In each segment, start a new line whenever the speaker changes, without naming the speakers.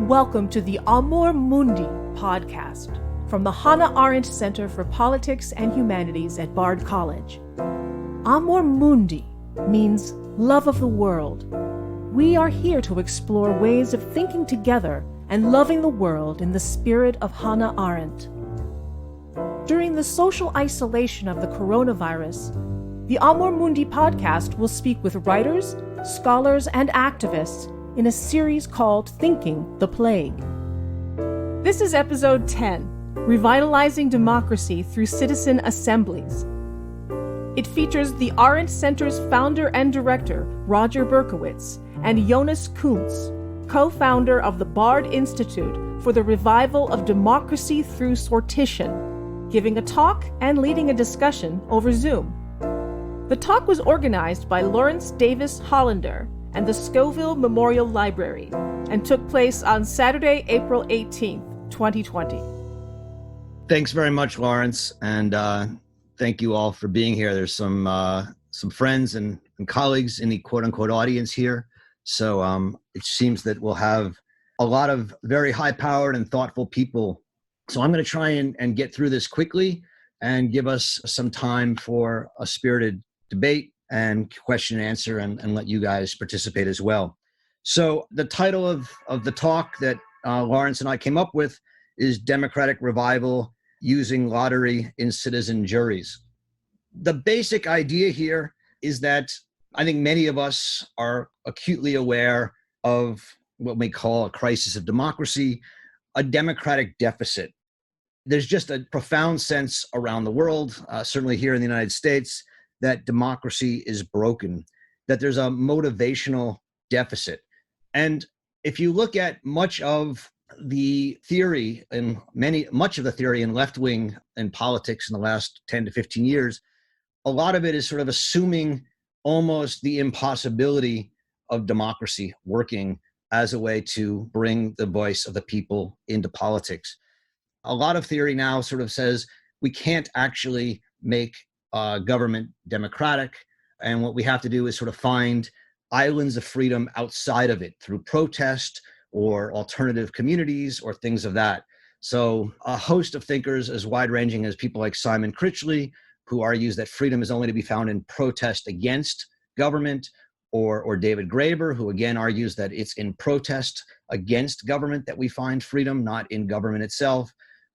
Welcome to the Amor Mundi podcast from the Hannah Arendt Center for Politics and Humanities at Bard College. Amor Mundi means love of the world. We are here to explore ways of thinking together and loving the world in the spirit of Hannah Arendt. During the social isolation of the coronavirus, the Amor Mundi podcast will speak with writers, scholars, and activists in a series called Thinking the Plague. This is episode 10, Revitalizing Democracy Through Citizen Assemblies. It features the Arendt Center's founder and director, Roger Berkowitz, and Jonas Kunz, co-founder of the Bard Institute for the Revival of Democracy Through Sortition, giving a talk and leading a discussion over Zoom. The talk was organized by Lawrence Davis-Hollander and the Scoville Memorial Library, and took place on Saturday, April 18th, 2020.
Thanks very much, Lawrence, and thank you all for being here. There's some friends and colleagues in the quote-unquote audience here, so it seems that we'll have a lot of very high-powered and thoughtful people. So I'm going to try and get through this quickly and give us some time for a spirited debate and question and answer, and let you guys participate as well. So the title of the talk that Lawrence and I came up with is Democratic Revival Using Lottery in Citizen Juries. The basic idea here is that I think many of us are acutely aware of what we call a crisis of democracy, a democratic deficit. There's just a profound sense around the world, certainly here in the United States, that democracy is broken, that there's a motivational deficit. And if you look at much of the theory in left-wing and politics in the last 10 to 15 years, a lot of it is sort of assuming almost the impossibility of democracy working as a way to bring the voice of the people into politics. A lot of theory now sort of says we can't actually make government democratic, and what we have to do is sort of find islands of freedom outside of it through protest or alternative communities or things of that. So a host of thinkers as wide-ranging as people like Simon Critchley, who argues that freedom is only to be found in protest against government, or David Graeber, who again argues that it's in protest against government that we find freedom, not in government itself,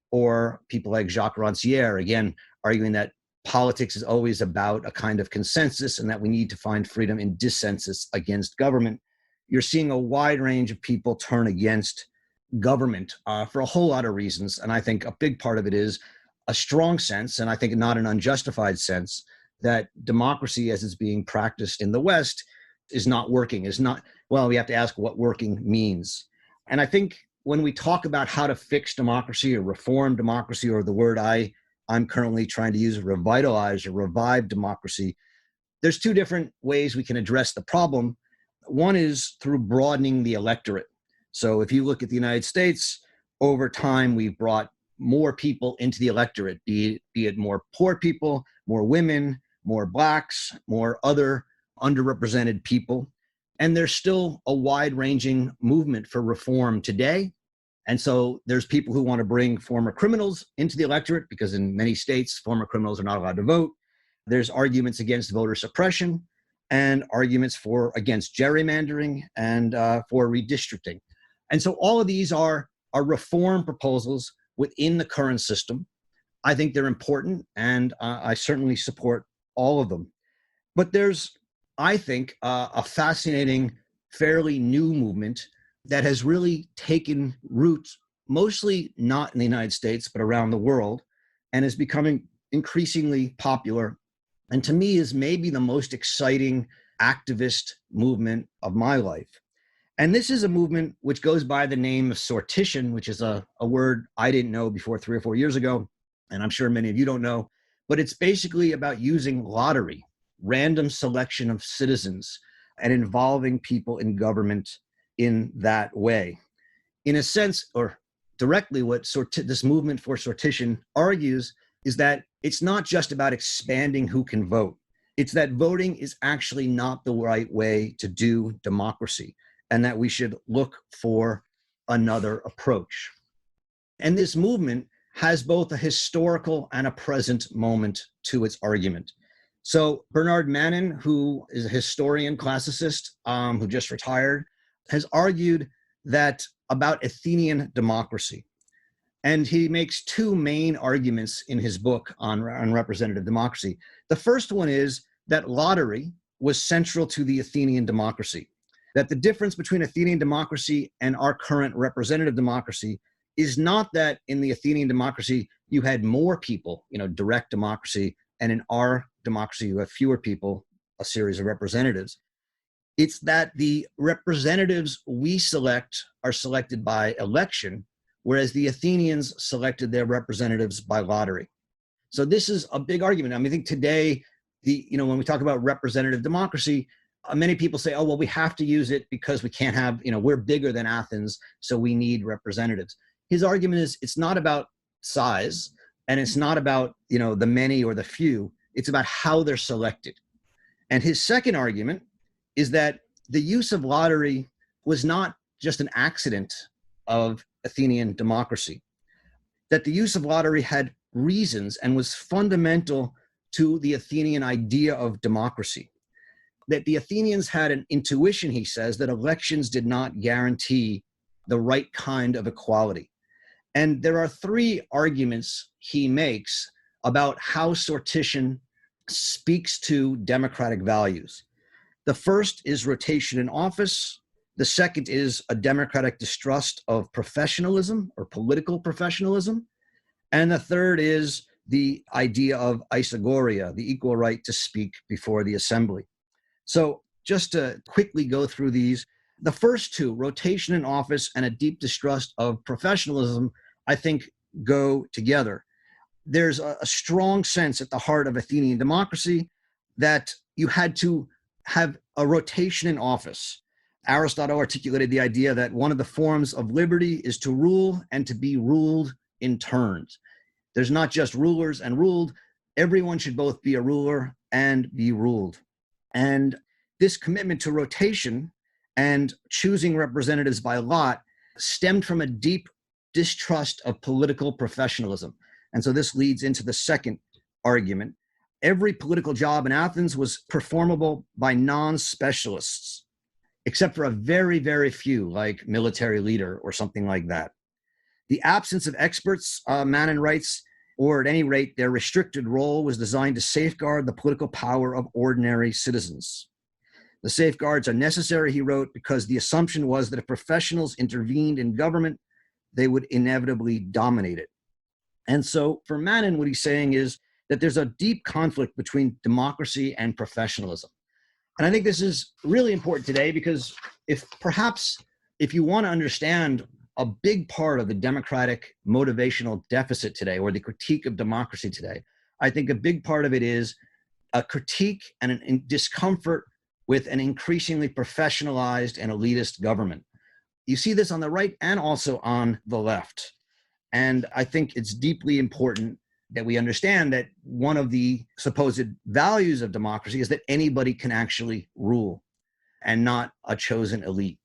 or people like Jacques Rancière, again arguing that politics is always about a kind of consensus and that we need to find freedom in dissensus against government. You're seeing a wide range of people turn against government for a whole lot of reasons. And I think a big part of it is a strong sense, and I think not an unjustified sense, that democracy as it's being practiced in the West is not working, we have to ask what working means. And I think when we talk about how to fix democracy or reform democracy, or the word I'm currently trying to use, revitalize or revive democracy, there's two different ways we can address the problem. One is through broadening the electorate. So if you look at the United States, over time, we've brought more people into the electorate, be it more poor people, more women, more Blacks, more other underrepresented people. And there's still a wide-ranging movement for reform today. And so there's people who want to bring former criminals into the electorate, because in many states, former criminals are not allowed to vote. There's arguments against voter suppression and arguments against gerrymandering and for redistricting. And so all of these are reform proposals within the current system. I think they're important, and I certainly support all of them. But there's, I think, a fascinating, fairly new movement that has really taken root, mostly not in the United States, but around the world, and is becoming increasingly popular, and to me is maybe the most exciting activist movement of my life. And this is a movement which goes by the name of sortition, which is a word I didn't know before 3 or 4 years ago, and I'm sure many of you don't know, but it's basically about using lottery, random selection of citizens, and involving people in government in that way. In a sense, or directly, what this movement for sortition argues is that it's not just about expanding who can vote. It's that voting is actually not the right way to do democracy, and that we should look for another approach. And this movement has both a historical and a present moment to its argument. So Bernard Manin, who is a historian, classicist, who just retired, has argued that about Athenian democracy. And he makes two main arguments in his book on representative democracy. The first one is that lottery was central to the Athenian democracy, that the difference between Athenian democracy and our current representative democracy is not that in the Athenian democracy, you had more people, direct democracy, and in our democracy, you have fewer people, a series of representatives. It's that the representatives we select are selected by election, whereas the Athenians selected their representatives by lottery. So this is a big argument. I think today, when we talk about representative democracy, many people say, oh, well, we have to use it because we can't have, we're bigger than Athens, so we need representatives. His argument is it's not about size, and it's not about, the many or the few. It's about how they're selected. And his second argument is that the use of lottery was not just an accident of Athenian democracy, that the use of lottery had reasons and was fundamental to the Athenian idea of democracy. That the Athenians had an intuition, he says, that elections did not guarantee the right kind of equality. And there are three arguments he makes about how sortition speaks to democratic values. The first is rotation in office. The second is a democratic distrust of professionalism or political professionalism. And the third is the idea of isagoria, the equal right to speak before the assembly. So just to quickly go through these, the first two, rotation in office and a deep distrust of professionalism, I think go together. There's a strong sense at the heart of Athenian democracy that you had to have a rotation in office. Aristotle articulated the idea that one of the forms of liberty is to rule and to be ruled in turns. There's not just rulers and ruled. Everyone should both be a ruler and be ruled. And this commitment to rotation and choosing representatives by lot stemmed from a deep distrust of political professionalism. And so this leads into the second argument. Every political job in Athens was performable by non-specialists, except for a very, very few, like military leader or something like that. The absence of experts, Manin writes, or at any rate, their restricted role was designed to safeguard the political power of ordinary citizens. The safeguards are necessary, he wrote, because the assumption was that if professionals intervened in government, they would inevitably dominate it. And so for Manin, what he's saying is that there's a deep conflict between democracy and professionalism. And I think this is really important today because if you want to understand a big part of the democratic motivational deficit today, or the critique of democracy today, I think a big part of it is a critique and a discomfort with an increasingly professionalized and elitist government. You see this on the right and also on the left. And I think it's deeply important that we understand that one of the supposed values of democracy is that anybody can actually rule and not a chosen elite.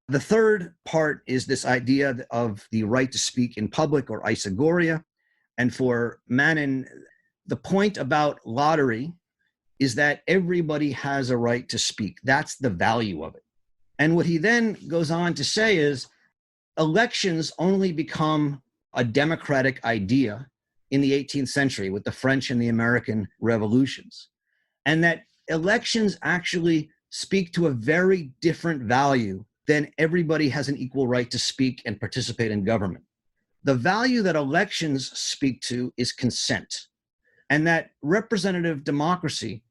The third part is this idea of the right to speak in public, or isagoria. And for Manin, the point about lottery is that everybody has a right to speak. That's the value of it. And what he then goes on to say is elections only become a democratic idea in the 18th century with the French and the American revolutions. And that elections actually speak to a very different value than everybody has an equal right to speak and participate in government. The value that elections speak to is consent. And that representative democracy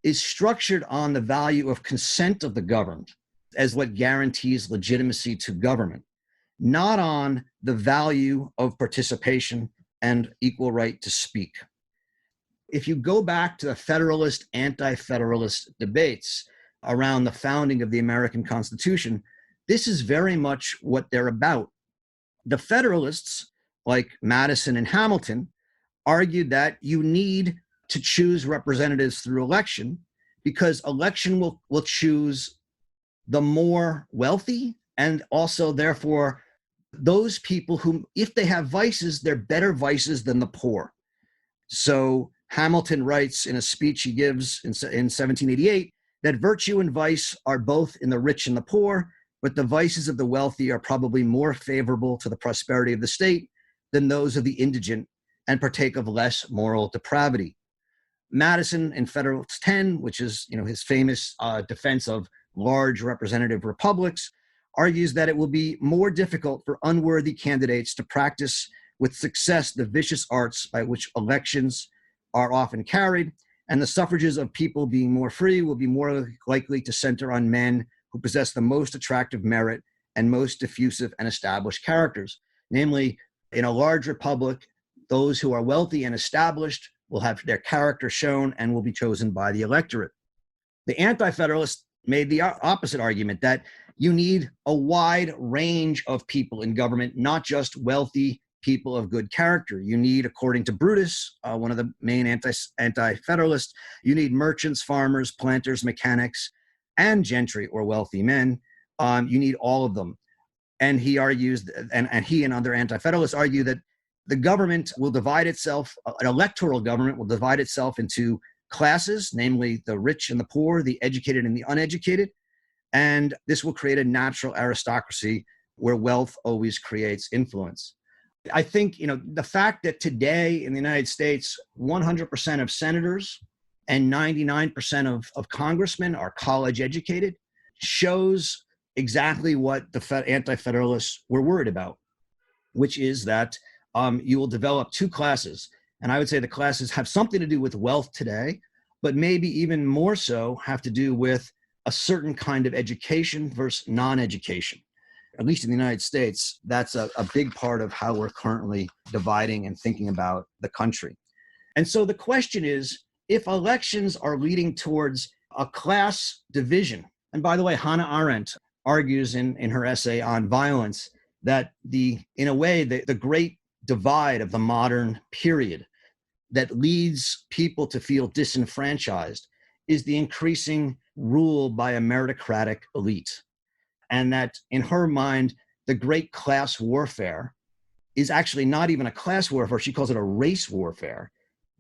is structured on the value of consent of the governed as what guarantees legitimacy to government, not on the value of participation and equal right to speak. If you go back to the Federalist, Anti-Federalist debates around the founding of the American Constitution, this is very much what they're about. The Federalists, like Madison and Hamilton, argued that you need to choose representatives through election because election will choose the more wealthy and also therefore those people who, if they have vices, they're better vices than the poor. So Hamilton writes in a speech he gives in 1788 that virtue and vice are both in the rich and the poor, but the vices of the wealthy are probably more favorable to the prosperity of the state than those of the indigent and partake of less moral depravity. Madison in Federalist 10, which is his famous defense of large representative republics, argues that it will be more difficult for unworthy candidates to practice with success the vicious arts by which elections are often carried, and the suffrages of people being more free will be more likely to center on men who possess the most attractive merit and most diffusive and established characters. Namely, in a large republic, those who are wealthy and established will have their character shown and will be chosen by the electorate. The Anti-Federalists made the opposite argument, that you need a wide range of people in government, not just wealthy people of good character. You need, according to Brutus, one of the main anti-Federalists, you need merchants, farmers, planters, mechanics, and gentry or wealthy men. You need all of them. And he argues, and he and other anti-Federalists argue that the government will divide itself, an electoral government will divide itself into classes, namely the rich and the poor, the educated and the uneducated. And this will create a natural aristocracy where wealth always creates influence. I think, the fact that today in the United States, 100% of senators and 99% of congressmen are college educated shows exactly what the Anti-Federalists were worried about, which is that you will develop two classes. And I would say the classes have something to do with wealth today, but maybe even more so have to do with a certain kind of education versus non-education. At least in the United States, that's a big part of how we're currently dividing and thinking about the country. And so the question is, if elections are leading towards a class division, and by the way, Hannah Arendt argues in her essay on violence that in a way, the great divide of the modern period that leads people to feel disenfranchised is the increasing rule by a meritocratic elite. And that in her mind, the great class warfare is actually not even a class warfare. She calls it a race warfare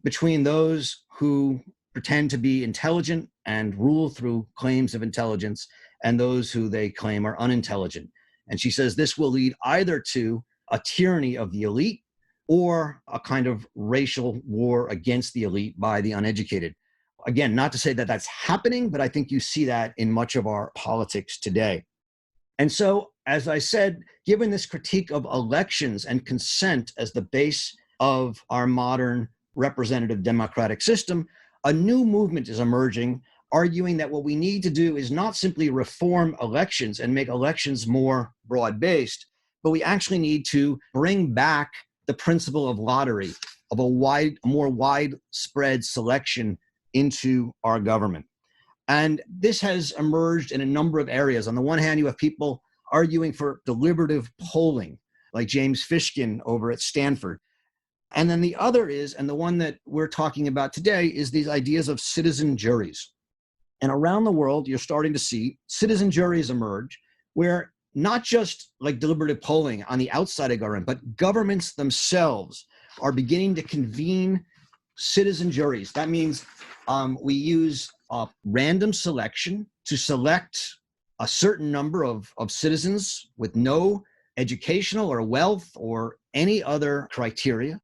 between those who pretend to be intelligent and rule through claims of intelligence and those who they claim are unintelligent. And she says this will lead either to a tyranny of the elite or a kind of racial war against the elite by the uneducated. Again, not to say that that's happening, but I think you see that in much of our politics today. And so, as I said, given this critique of elections and consent as the base of our modern representative democratic system, a new movement is emerging, arguing that what we need to do is not simply reform elections and make elections more broad-based, but we actually need to bring back the principle of lottery, of a more widespread selection into our government. And this has emerged in a number of areas. On the one hand, you have people arguing for deliberative polling, like James Fishkin over at Stanford. And then the other is, and the one that we're talking about today, is these ideas of citizen juries. And around the world, you're starting to see citizen juries emerge, where not just like deliberative polling on the outside of government, but governments themselves are beginning to convene citizen juries. That means we use random selection to select a certain number of citizens with no educational or wealth or any other criteria,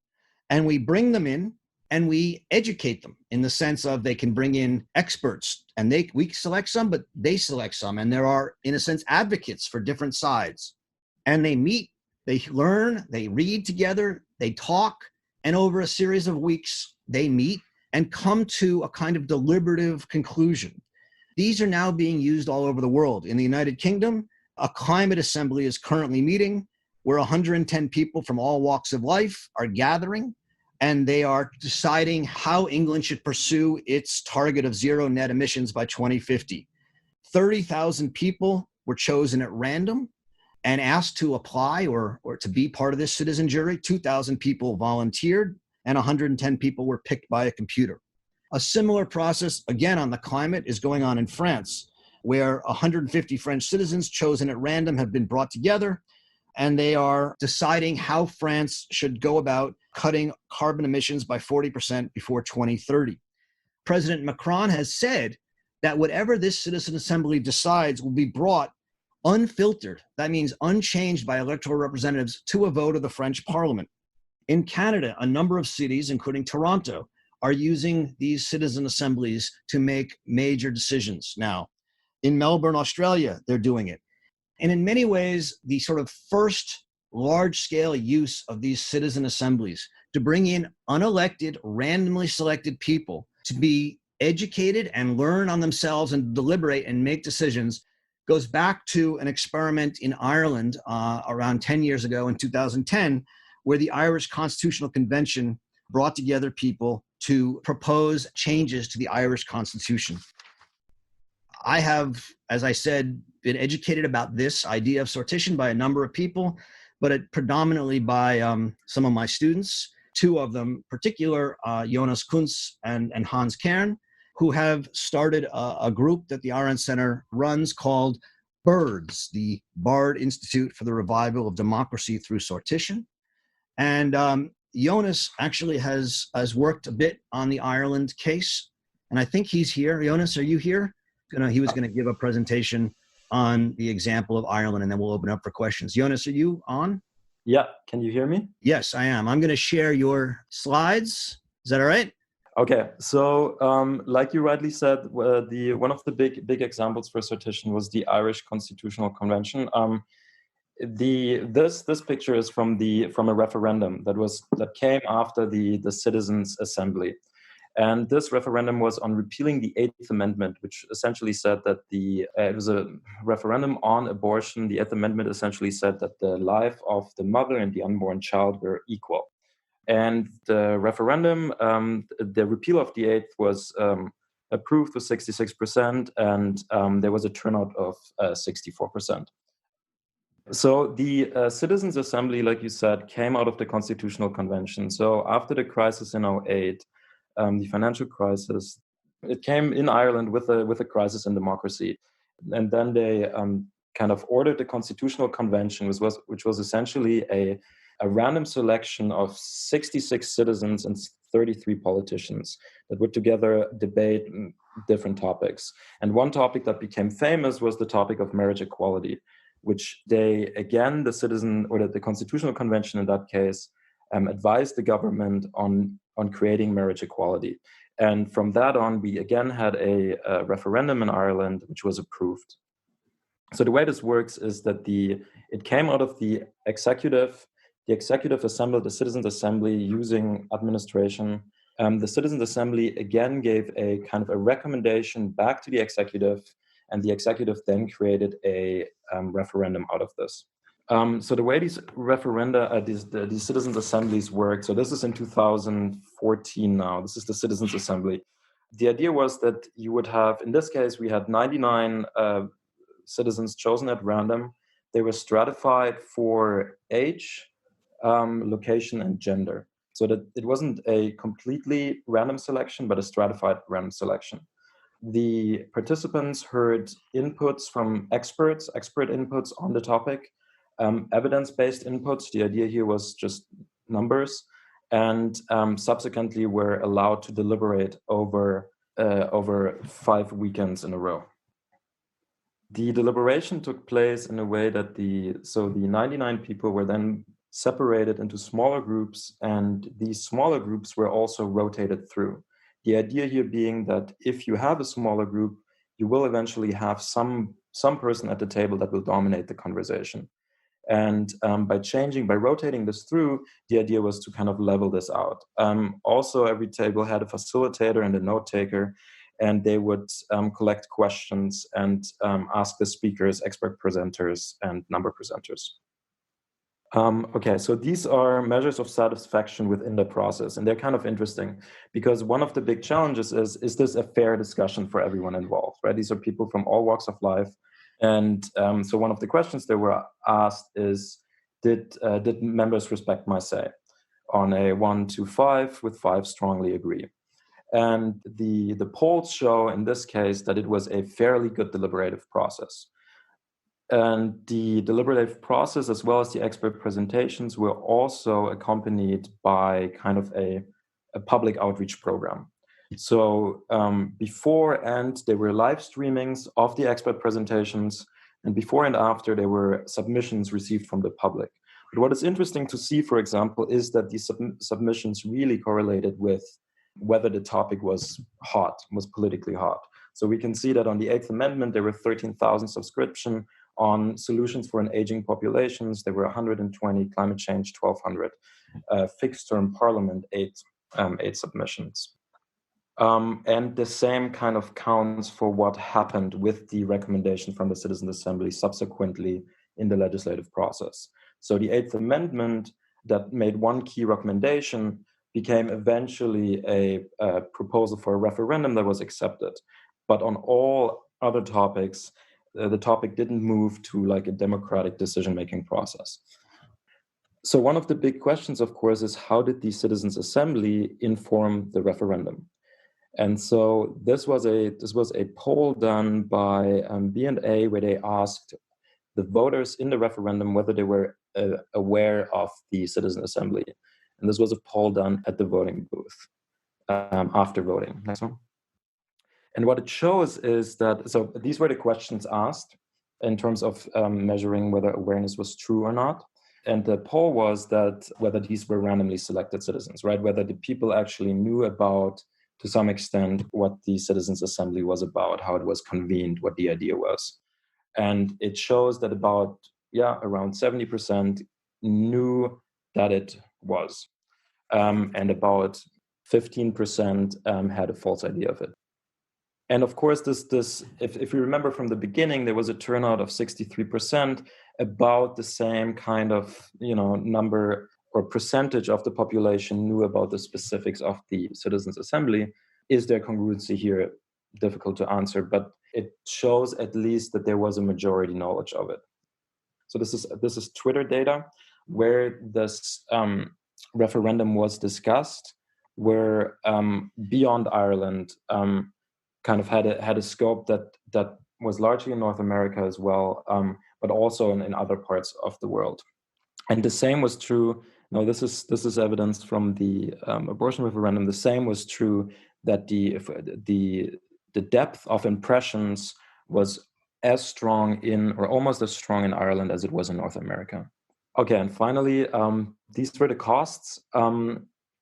and we bring them in and we educate them in the sense of they can bring in experts, and we select some, but they select some, and there are, in a sense, advocates for different sides. And they meet, they learn, they read together, they talk, and over a series of weeks, they meet and come to a kind of deliberative conclusion. These are now being used all over the world. In the United Kingdom, a climate assembly is currently meeting where 110 people from all walks of life are gathering, and they are deciding how England should pursue its target of zero net emissions by 2050. 30,000 people were chosen at random and asked to apply or to be part of this citizen jury. 2,000 people volunteered, and 110 people were picked by a computer. A similar process, again on the climate, is going on in France, where 150 French citizens chosen at random have been brought together, and they are deciding how France should go about cutting carbon emissions by 40% before 2030. President Macron has said that whatever this citizen assembly decides will be brought unfiltered, that means unchanged by electoral representatives, to a vote of the French Parliament. In Canada, a number of cities, including Toronto, are using these citizen assemblies to make major decisions now. In Melbourne, Australia, they're doing it. And in many ways, the sort of first large-scale use of these citizen assemblies to bring in unelected, randomly selected people to be educated and learn on themselves and deliberate and make decisions goes back to an experiment in Ireland around 10 years ago in 2010, where the Irish Constitutional Convention brought together people to propose changes to the Irish Constitution. I have, as I said, been educated about this idea of sortition by a number of people, but predominantly by some of my students, two of them, particular Jonas Kunz and Hans Kern, who have started a group that the Arendt Center runs called BIRDS, the Bard Institute for the Revival of Democracy Through Sortition. And Jonas actually has worked a bit on the Ireland case, and I think he's here. Jonas, are you here? He was going to give a presentation on the example of Ireland, and then we'll open up for questions. Jonas, are you on?
Yeah, can you hear me?
Yes, I am. I'm going to share your slides. Is that all right?
Okay, so like you rightly said, one of the big examples for sortition was the Irish Constitutional Convention. This picture is from a referendum that came after the Citizens' Assembly, and this referendum was on repealing the Eighth Amendment, which essentially said that it was a referendum on abortion. The Eighth Amendment essentially said that the life of the mother and the unborn child were equal. And the referendum, the repeal of the Eighth was approved with 66%, and there was a turnout of 64%. So the Citizens' Assembly, like you said, came out of the Constitutional Convention. So after the crisis in 2008, the financial crisis, it came in Ireland with a crisis in democracy. And then they kind of ordered the Constitutional Convention, which was essentially a random selection of 66 citizens and 33 politicians that would together debate different topics. And one topic that became famous was the topic of marriage equality, which the Constitutional Convention in that case advised the government on creating marriage equality. And from that on, we again had a referendum in Ireland, which was approved. So the way this works is that it came out of the executive assembly, the Citizens' Assembly, using administration. The Citizens' Assembly again gave a kind of a recommendation back to the executive, and the executive then created a referendum out of this. So the way these referenda, these Citizens' Assemblies work, so this is in 2014 now, this is the Citizens' Assembly. The idea was that you would have, in this case, we had 99 citizens chosen at random. They were stratified for age, location, and gender. So that it wasn't a completely random selection, but a stratified random selection. The participants heard inputs from expert inputs on the topic, evidence-based inputs. The idea here was just numbers, and subsequently were allowed to deliberate over 5 weekends in a row. The deliberation took place in a way that the 99 people were then separated into smaller groups, and these smaller groups were also rotated through. The idea here being that if you have a smaller group, you will eventually have some person at the table that will dominate the conversation. And by rotating this through, the idea was to kind of level this out. Also, every table had a facilitator and a note taker, and they would collect questions and ask the speakers, expert presenters, and number presenters. Okay, so these are measures of satisfaction within the process, and they're kind of interesting because one of the big challenges is this a fair discussion for everyone involved, right? These are people from all walks of life. And so one of the questions that were asked is, did members respect my say? On a 1 to 5, with 5 strongly agree. And the polls show in this case that it was a fairly good deliberative process. And the deliberative process, as well as the expert presentations, were also accompanied by kind of a public outreach program. So before and there were live streamings of the expert presentations, and before and after there were submissions received from the public. But what is interesting to see, for example, is that these submissions really correlated with whether the topic was politically hot. So we can see that on the 8th Amendment, there were 13,000 subscriptions. On solutions for an aging populations, there were 120, climate change, 1,200, fixed term parliament, eight submissions. And the same kind of counts for what happened with the recommendation from the Citizens' Assembly subsequently in the legislative process. So the 8th Amendment that made one key recommendation became eventually a proposal for a referendum that was accepted. But on all other topics, the topic didn't move to like a democratic decision-making process. So one of the big questions, of course, is how did the Citizens' Assembly inform the referendum? And so this was a poll done by B&A where they asked the voters in the referendum whether they were aware of the Citizens' Assembly. And this was a poll done at the voting booth after voting. Next one. And what it shows is that, so these were the questions asked in terms of measuring whether awareness was true or not. And the poll was that whether these were randomly selected citizens, right? Whether the people actually knew about, to some extent, what the Citizens' Assembly was about, how it was convened, what the idea was. And it shows that around 70% knew that it was. And about 15% had a false idea of it. And of course, if you remember from the beginning, there was a turnout of 63%, about the same kind of number or percentage of the population knew about the specifics of the Citizens' Assembly. Is there congruency here? Difficult to answer, but it shows at least that there was a majority knowledge of it. So this is Twitter data where this referendum was discussed, where Beyond Ireland kind of had a scope that was largely in North America as well, but also in other parts of the world. And the same was true. No, this is evidence from the abortion referendum. The same was true that the depth of impressions was as strong or almost as strong in Ireland as it was in North America. Okay, and finally, these were the costs.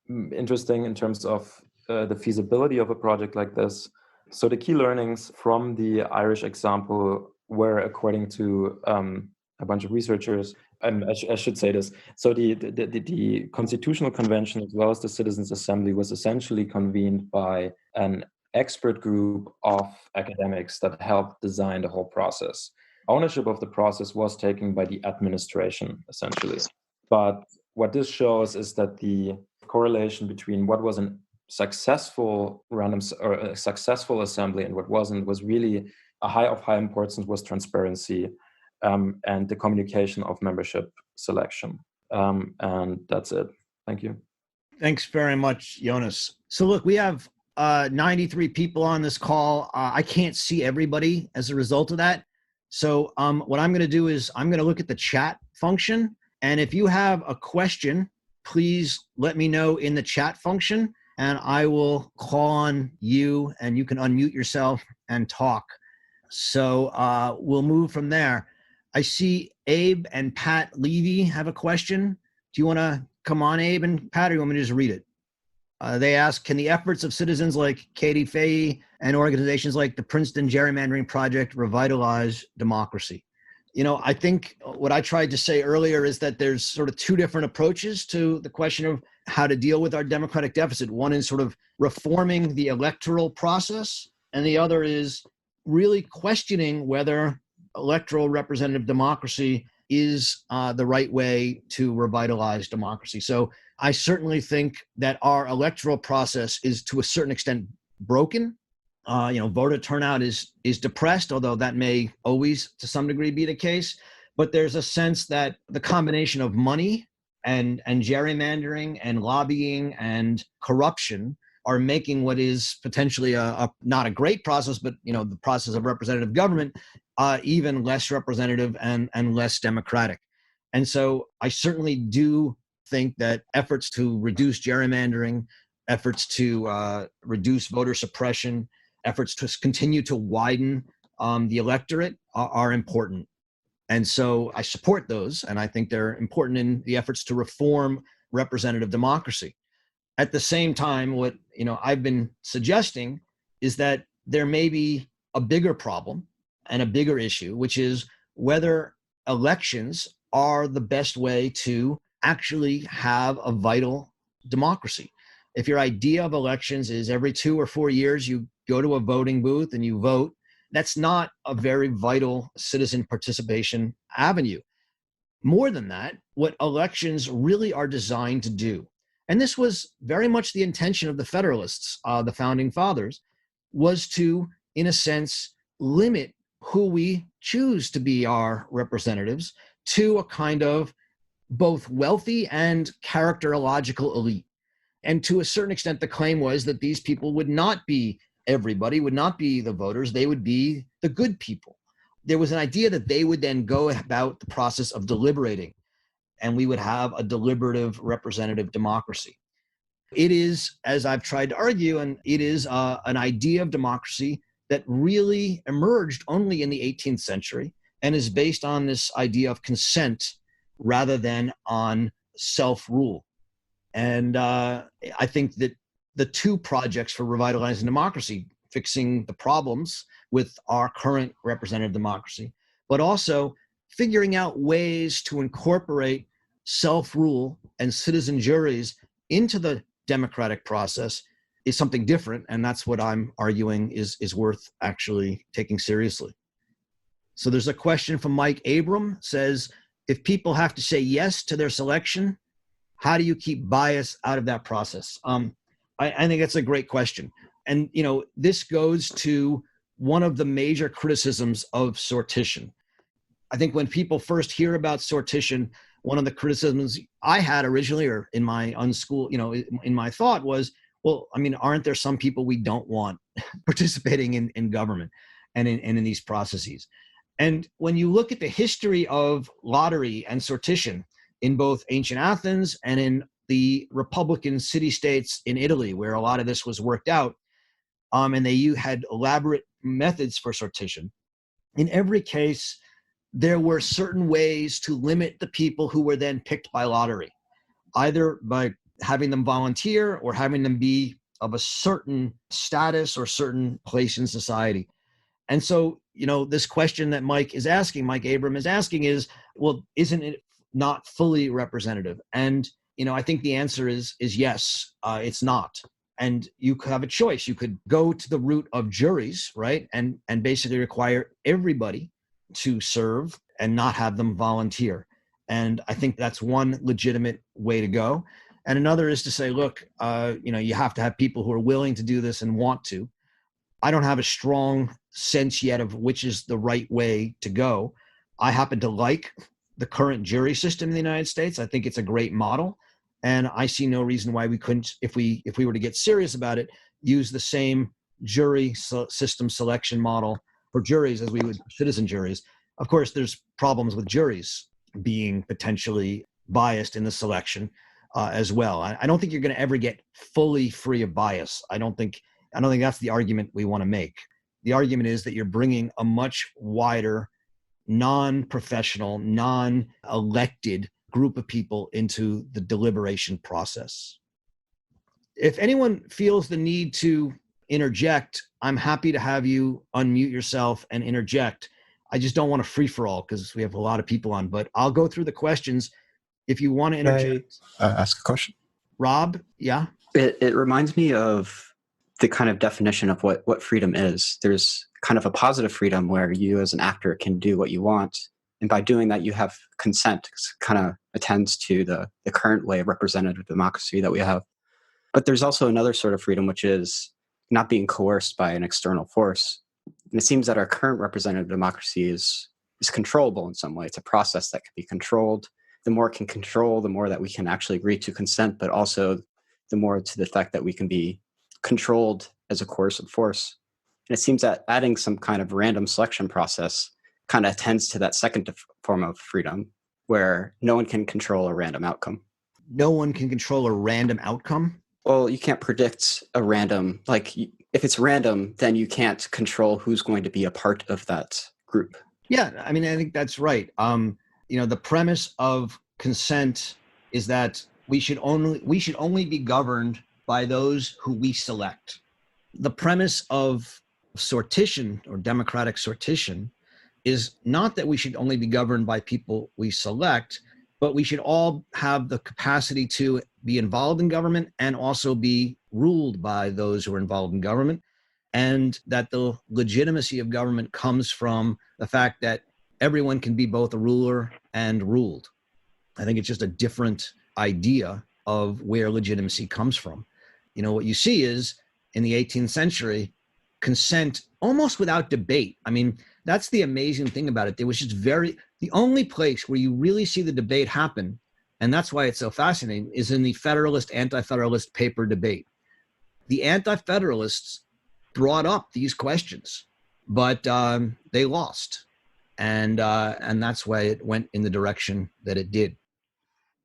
Interesting in terms of the feasibility of a project like this. So the key learnings from the Irish example were, according to a bunch of researchers, I should say this. So the Constitutional Convention, as well as the Citizens' Assembly, was essentially convened by an expert group of academics that helped design the whole process. Ownership of the process was taken by the administration, essentially. But what this shows is that the correlation between what was an successful successful assembly and what wasn't was really of high importance was transparency and the communication of membership selection. And that's it. Thank you.
Thanks very much, Jonas. So look, we have 93 people on this call. I can't see everybody as a result of that. So what I'm going to do is I'm going to look at the chat function. And if you have a question, please let me know in the chat function, and I will call on you and you can unmute yourself and talk. So we'll move from there. I see Abe and Pat Levy have a question. Do you want to come on, Abe and Pat, or you want me to just read it? They ask, can the efforts of citizens like Katie Fahey and organizations like the Princeton Gerrymandering Project revitalize democracy? I think what I tried to say earlier is that there's sort of two different approaches to the question of how to deal with our democratic deficit. One is sort of reforming the electoral process, and the other is really questioning whether electoral representative democracy is the right way to revitalize democracy. So I certainly think that our electoral process is to a certain extent broken. Voter turnout is depressed, although that may always to some degree be the case. But there's a sense that the combination of money and gerrymandering and lobbying and corruption are making what is potentially not a great process, but the process of representative government even less representative and less democratic. And so I certainly do think that efforts to reduce gerrymandering, efforts to reduce voter suppression, efforts to continue to widen the electorate are important. And so I support those, and I think they're important in the efforts to reform representative democracy. At the same time, what I've been suggesting is that there may be a bigger problem and a bigger issue, which is whether elections are the best way to actually have a vital democracy. If your idea of elections is every 2 or 4 years you go to a voting booth and you vote, that's not a very vital citizen participation avenue. More than that, what elections really are designed to do, and this was very much the intention of the Federalists, the founding fathers, was to, in a sense, limit who we choose to be our representatives to a kind of both wealthy and characterological elite. And to a certain extent, the claim was that these people would not be everybody, would not be the voters, they would be the good people. There was an idea that they would then go about the process of deliberating, and we would have a deliberative representative democracy. It is, as I've tried to argue, and it is an idea of democracy that really emerged only in the 18th century and is based on this idea of consent rather than on self-rule. And I think that the two projects for revitalizing democracy, fixing the problems with our current representative democracy, but also figuring out ways to incorporate self-rule and citizen juries into the democratic process, is something different. And that's what I'm arguing is worth actually taking seriously. So there's a question from Mike Abram, says, if people have to say yes to their selection, how do you keep bias out of that process? I think that's a great question. And, this goes to one of the major criticisms of sortition. I think when people first hear about sortition, one of the criticisms I had originally, or in my in my thought was, well, aren't there some people we don't want participating in government and in these processes? And when you look at the history of lottery and sortition in both ancient Athens and in the Republican city-states in Italy, where a lot of this was worked out, and they had elaborate methods for sortition, in every case, there were certain ways to limit the people who were then picked by lottery, either by having them volunteer or having them be of a certain status or certain place in society. And so, this question that Mike Abram is asking is, well, isn't it not fully representative? And, I think the answer is yes, it's not. And you could have a choice. You could go to the route of juries, right? And basically require everybody to serve and not have them volunteer. And I think that's one legitimate way to go. And another is to say, look, you have to have people who are willing to do this and want to. I don't have a strong sense yet of which is the right way to go. I happen to like the current jury system in the United States. I think it's a great model. And I see no reason why we couldn't, if we were to get serious about it, use the same jury system selection model for juries as we would for citizen juries. Of course, there's problems with juries being potentially biased in the selection as well. I don't think you're going to ever get fully free of bias. I don't think that's the argument we want to make. The argument is that you're bringing a much wider, non-professional, non-elected group of people into the deliberation process. If anyone feels the need to interject, I'm happy to have you unmute yourself and interject. I just don't want to free-for-all because we have a lot of people on, but I'll go through the questions if you want to interject.
Can I ask a question?
Rob, yeah?
It reminds me of the kind of definition of what freedom is. There's kind of a positive freedom where you as an actor can do what you want. And by doing that, you have consent. It kind of attends to the current way of representative democracy that we have. But there's also another sort of freedom, which is not being coerced by an external force. And it seems that our current representative democracy is controllable in some way. It's a process that can be controlled. The more it can control, the more that we can actually agree to consent, but also the more to the fact that we can be controlled as a coercive force. And it seems that adding some kind of random selection process kind of tends to that second form of freedom, where no one can control a random outcome.
No one can control a random outcome?
Well, you can't predict a random, like if it's random, then you can't control who's going to be a part of that group.
Yeah, I mean, I think that's right. The premise of consent is that we should only be governed by those who we select. The premise of sortition or democratic sortition is not that we should only be governed by people we select, but we should all have the capacity to be involved in government and also be ruled by those who are involved in government, and that the legitimacy of government comes from the fact that everyone can be both a ruler and ruled. I think it's just a different idea of where legitimacy comes from. What you see is in the 18th century, consent almost without debate. I mean, that's the amazing thing about it. There was just the only place where you really see the debate happen, and that's why it's so fascinating, is in the Federalist, Anti-Federalist paper debate. The Anti-Federalists brought up these questions, but they lost. And that's why it went in the direction that it did.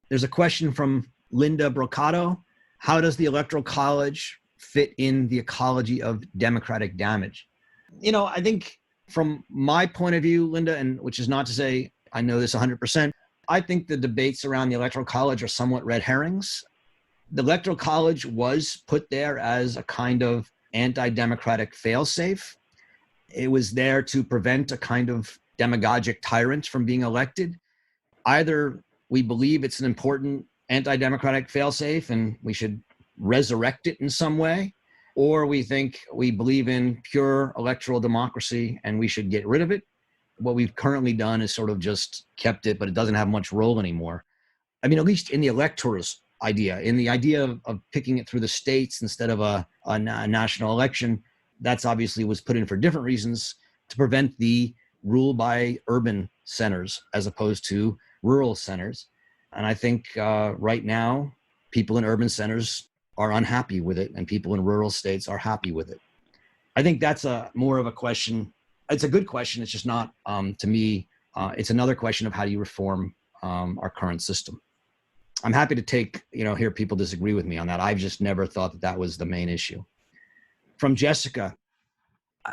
There's a question from Linda Brocato. How does the Electoral College fit in the ecology of democratic damage? I think from my point of view, Linda, and which is not to say I know this 100%, I think the debates around the Electoral College are somewhat red herrings. The Electoral College was put there as a kind of anti-democratic failsafe. It was there to prevent a kind of demagogic tyrant from being elected. Either we believe it's an important anti-democratic failsafe and we should resurrect it in some way, or we believe in pure electoral democracy and we should get rid of it. What we've currently done is sort of just kept it, but it doesn't have much role anymore. I mean, at least in the electors idea, in the idea of picking it through the states instead of a national election, that's obviously was put in for different reasons to prevent the rule by urban centers as opposed to rural centers. And I think right now, people in urban centers are unhappy with it and people in rural states are happy with it. I think that's more of a question. It's a good question. It's just not, to me, it's another question of how do you reform our current system. I'm happy to hear people disagree with me on that. I've just never thought that was the main issue. From Jessica,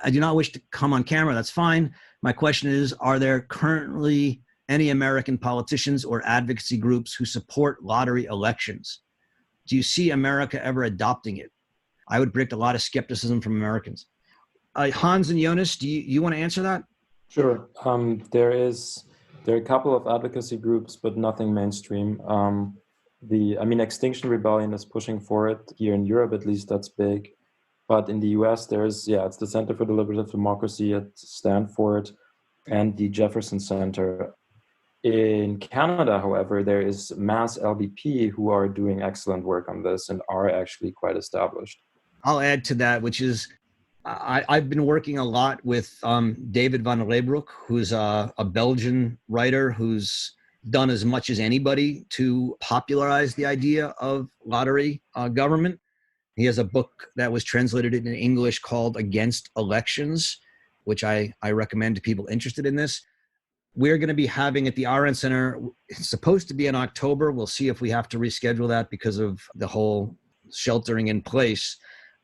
I do not wish to come on camera. That's fine. My question is, are there currently any American politicians or advocacy groups who support lottery elections? Do you see America ever adopting it? I would predict a lot of skepticism from Americans. Hans and Jonas, do you want to answer that?
Sure. There are a couple of advocacy groups, but nothing mainstream. Extinction Rebellion is pushing for it here in Europe, at least that's big. But in the US, it's the Center for Deliberative Democracy at Stanford and the Jefferson Center. In Canada, however, there is Mass LBP who are doing excellent work on this and are actually quite established.
I'll add to that, which is I've been working a lot with David van Leybroek, who's a Belgian writer who's done as much as anybody to popularize the idea of lottery government. He has a book that was translated in English called Against Elections, which I recommend to people interested in this. We're going to be having at the Arendt Center, it's supposed to be in October. We'll see if we have to reschedule that because of the whole sheltering in place.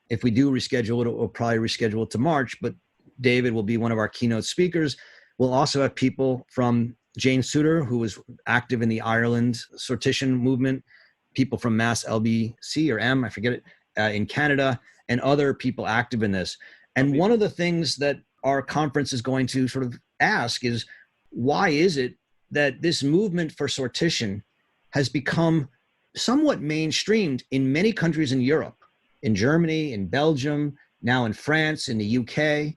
If we do reschedule it, we'll probably reschedule it to March, but David will be one of our keynote speakers. We'll also have people from Jane Souter, who was active in the Ireland sortition movement, people from Mass LBC or M, I forget it, in Canada, and other people active in this. And one of the things that our conference is going to sort of ask is, why is it that this movement for sortition has become somewhat mainstreamed in many countries in Europe, in Germany, in Belgium, now in France, in the UK,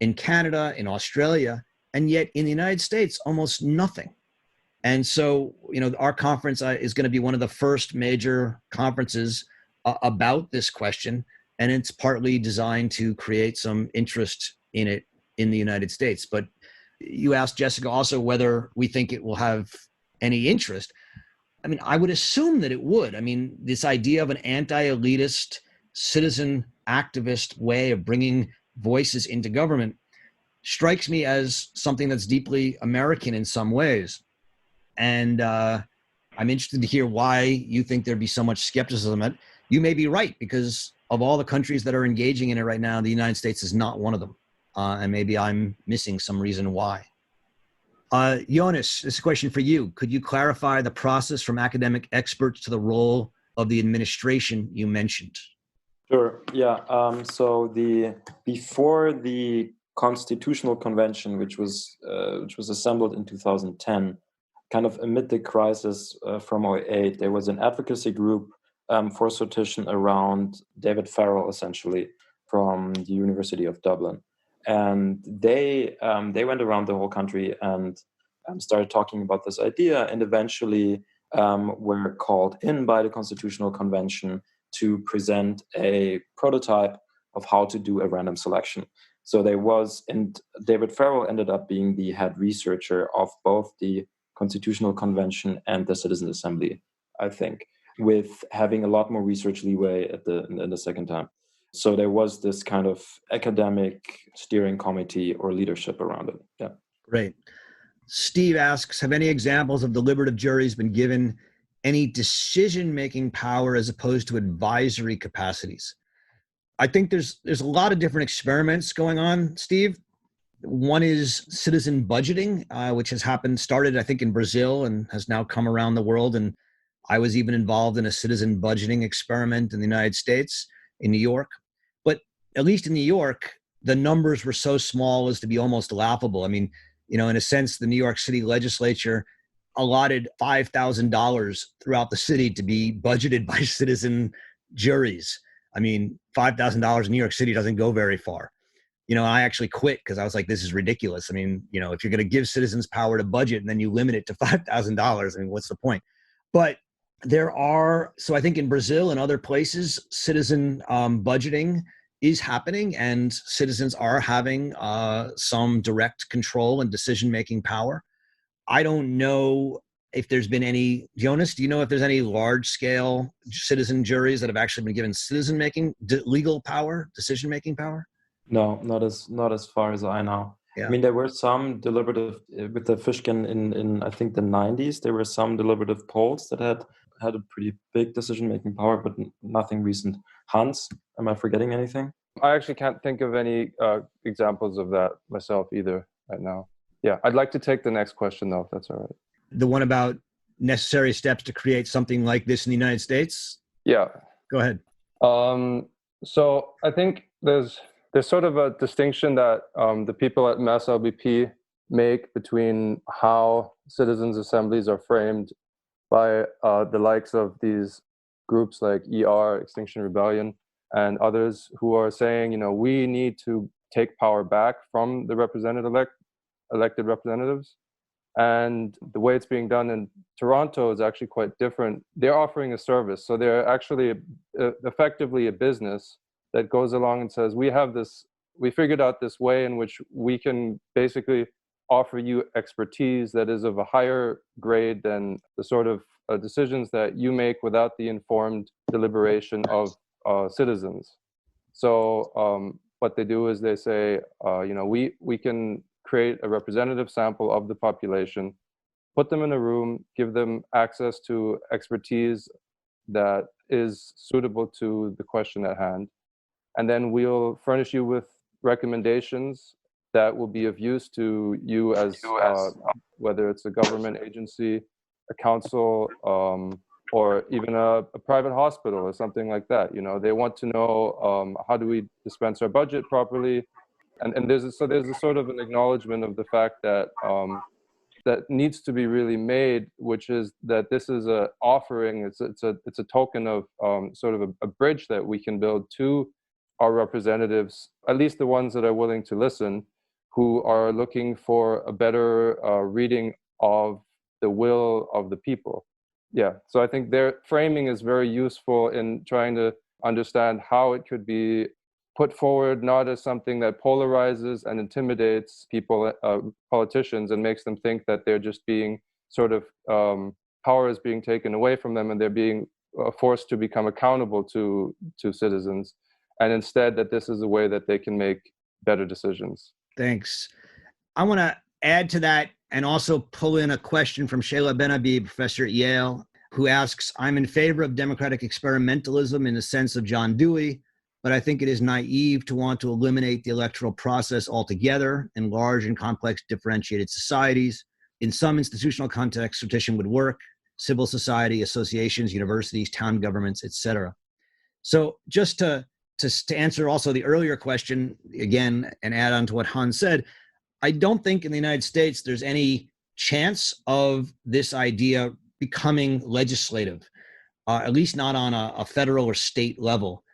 in Canada, in Australia, and yet in the United States, almost nothing. And so, our conference is going to be one of the first major conferences about this question, and it's partly designed to create some interest in it in the United States. But you asked, Jessica, also whether we think it will have any interest. I would assume that it would. This idea of an anti-elitist citizen activist way of bringing voices into government strikes me as something that's deeply American in some ways. And I'm interested to hear why you think there'd be so much skepticism. You may be right, because of all the countries that are engaging in it right now, the United States is not one of them. And maybe I'm missing some reason why. Jonas, this is a question for you. Could you clarify the process from academic experts to the role of the administration you mentioned?
Sure. Yeah. So before the Constitutional Convention, which was assembled in 2010, kind of amid the crisis from 2008, there was an advocacy group for sortition around David Farrell, essentially, from the University of Dublin. And they went around the whole country and started talking about this idea, and eventually were called in by the Constitutional Convention to present a prototype of how to do a random selection. So and David Farrell ended up being the head researcher of both the Constitutional Convention and the Citizen Assembly, I think, with having a lot more research leeway in the second time. So there was this kind of academic steering committee or leadership around it. Yeah.
Great. Steve asks, have any examples of deliberative juries been given any decision-making power as opposed to advisory capacities? I think there's a lot of different experiments going on, Steve. One is citizen budgeting, which started, I think, in Brazil and has now come around the world. And I was even involved in a citizen budgeting experiment in the United States, in New York. But at least in New York, the numbers were so small as to be almost laughable. I mean, in a sense, the New York City legislature allotted $5,000 throughout the city to be budgeted by citizen juries. I mean, $5,000 in New York City doesn't go very far. I actually quit because I was like, this is ridiculous. I mean, if you're going to give citizens power to budget and then you limit it to $5,000, I mean, what's the point? But so I think in Brazil and other places, citizen budgeting is happening, and citizens are having some direct control and decision-making power. I don't know if there's been any, Jonas, do you know if there's any large-scale citizen juries that have actually been given legal power, decision-making power?
No, not as far as I know. Yeah. I mean, there were some deliberative, with the Fishkin in I think the 90s, there were some deliberative polls that had a pretty big decision-making power, but nothing recent. Hans, am I forgetting anything?
I actually can't think of any examples of that myself either right now. Yeah, I'd like to take the next question though, if that's all right.
The one about necessary steps to create something like this in the United States?
Yeah.
Go ahead.
So I think there's sort of a distinction that the people at Mass LBP make between how citizens' assemblies are framed by the likes of these groups like ER, Extinction Rebellion, and others who are saying, we need to take power back from the elected representatives. And the way it's being done in Toronto is actually quite different. They're offering a service. So they're actually effectively a business that goes along and says, we figured out this way in which we can basically offer you expertise that is of a higher grade than the sort of decisions that you make without the informed deliberation of citizens. So what they do is they say, we can create a representative sample of the population, put them in a room, give them access to expertise that is suitable to the question at hand. And then we'll furnish you with recommendations that will be of use to you as whether it's a government agency, a council, or even a private hospital or something like that. They want to know how do we dispense our budget properly, and there's a sort of an acknowledgement of the fact that that needs to be really made, which is that this is a offering. It's a token of sort of a bridge that we can build to our representatives, at least the ones that are willing to listen, who are looking for a better reading of the will of the people. Yeah, so I think their framing is very useful in trying to understand how it could be put forward, not as something that polarizes and intimidates people, politicians, and makes them think that they're just being sort of, power is being taken away from them and they're being forced to become accountable to citizens. and instead that this is a way that they can make better decisions.
Thanks. I want to add to that and also pull in a question from Shayla Ben-Habib, professor at Yale, who asks, I'm in favor of democratic experimentalism in the sense of John Dewey, but I think it is naive to want to eliminate the electoral process altogether in large and complex differentiated societies. In some institutional contexts, sortition would work, civil society, associations, universities, town governments, etc. So just to answer also the earlier question, again, and add on to what Hans said, I don't think in the United States there's any chance of this idea becoming legislative, at least not on a federal or state level.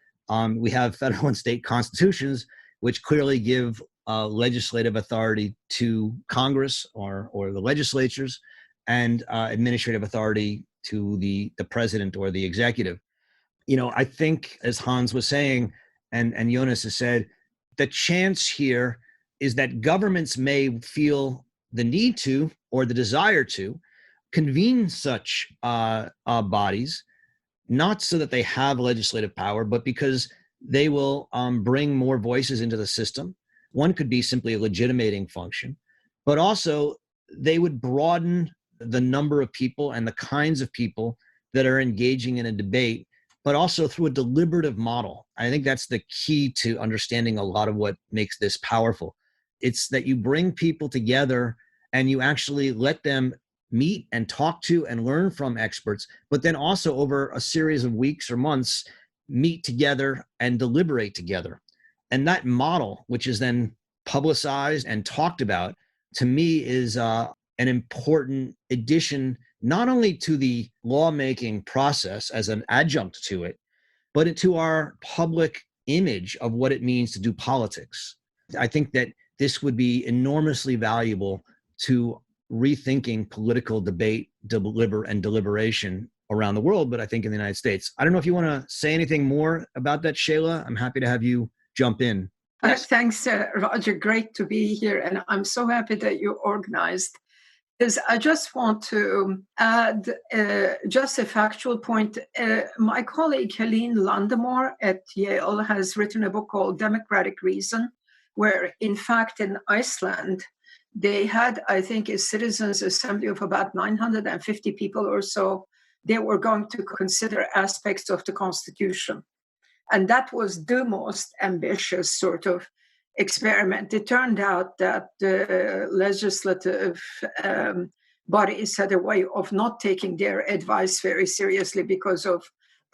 We have federal and state constitutions, which clearly give legislative authority to Congress or the legislatures, and administrative authority to the president or the executive. I think, as Hans was saying, and Jonas has said, the chance here is that governments may feel the need to or the desire to convene such bodies, not so that they have legislative power, but because they will bring more voices into the system. One could be simply a legitimating function, but also they would broaden the number of people and the kinds of people that are engaging in a debate, but also through a deliberative model. I think that's the key to understanding a lot of what makes this powerful. It's that you bring people together and you actually let them meet and talk to and learn from experts, but then also over a series of weeks or months, meet together and deliberate together. And that model, which is then publicized and talked about, to me is an important addition, not only to the lawmaking process as an adjunct to it, but to our public image of what it means to do politics. I think that this would be enormously valuable to rethinking political debate, deliberation around the world, but I think in the United States. I don't know if you want to say anything more about that, Shayla. I'm happy to have you jump in.
Thanks, Roger. Great to be here. And I'm so happy that you organized this. I just want to add just a factual point. My colleague, Helene Landemore at Yale, has written a book called Democratic Reason, where in fact in Iceland, they had, I think, a citizens' assembly of about 950 people or so. They were going to consider aspects of the Constitution. And that was the most ambitious sort of experiment. It turned out that the legislative bodies had a way of not taking their advice very seriously because of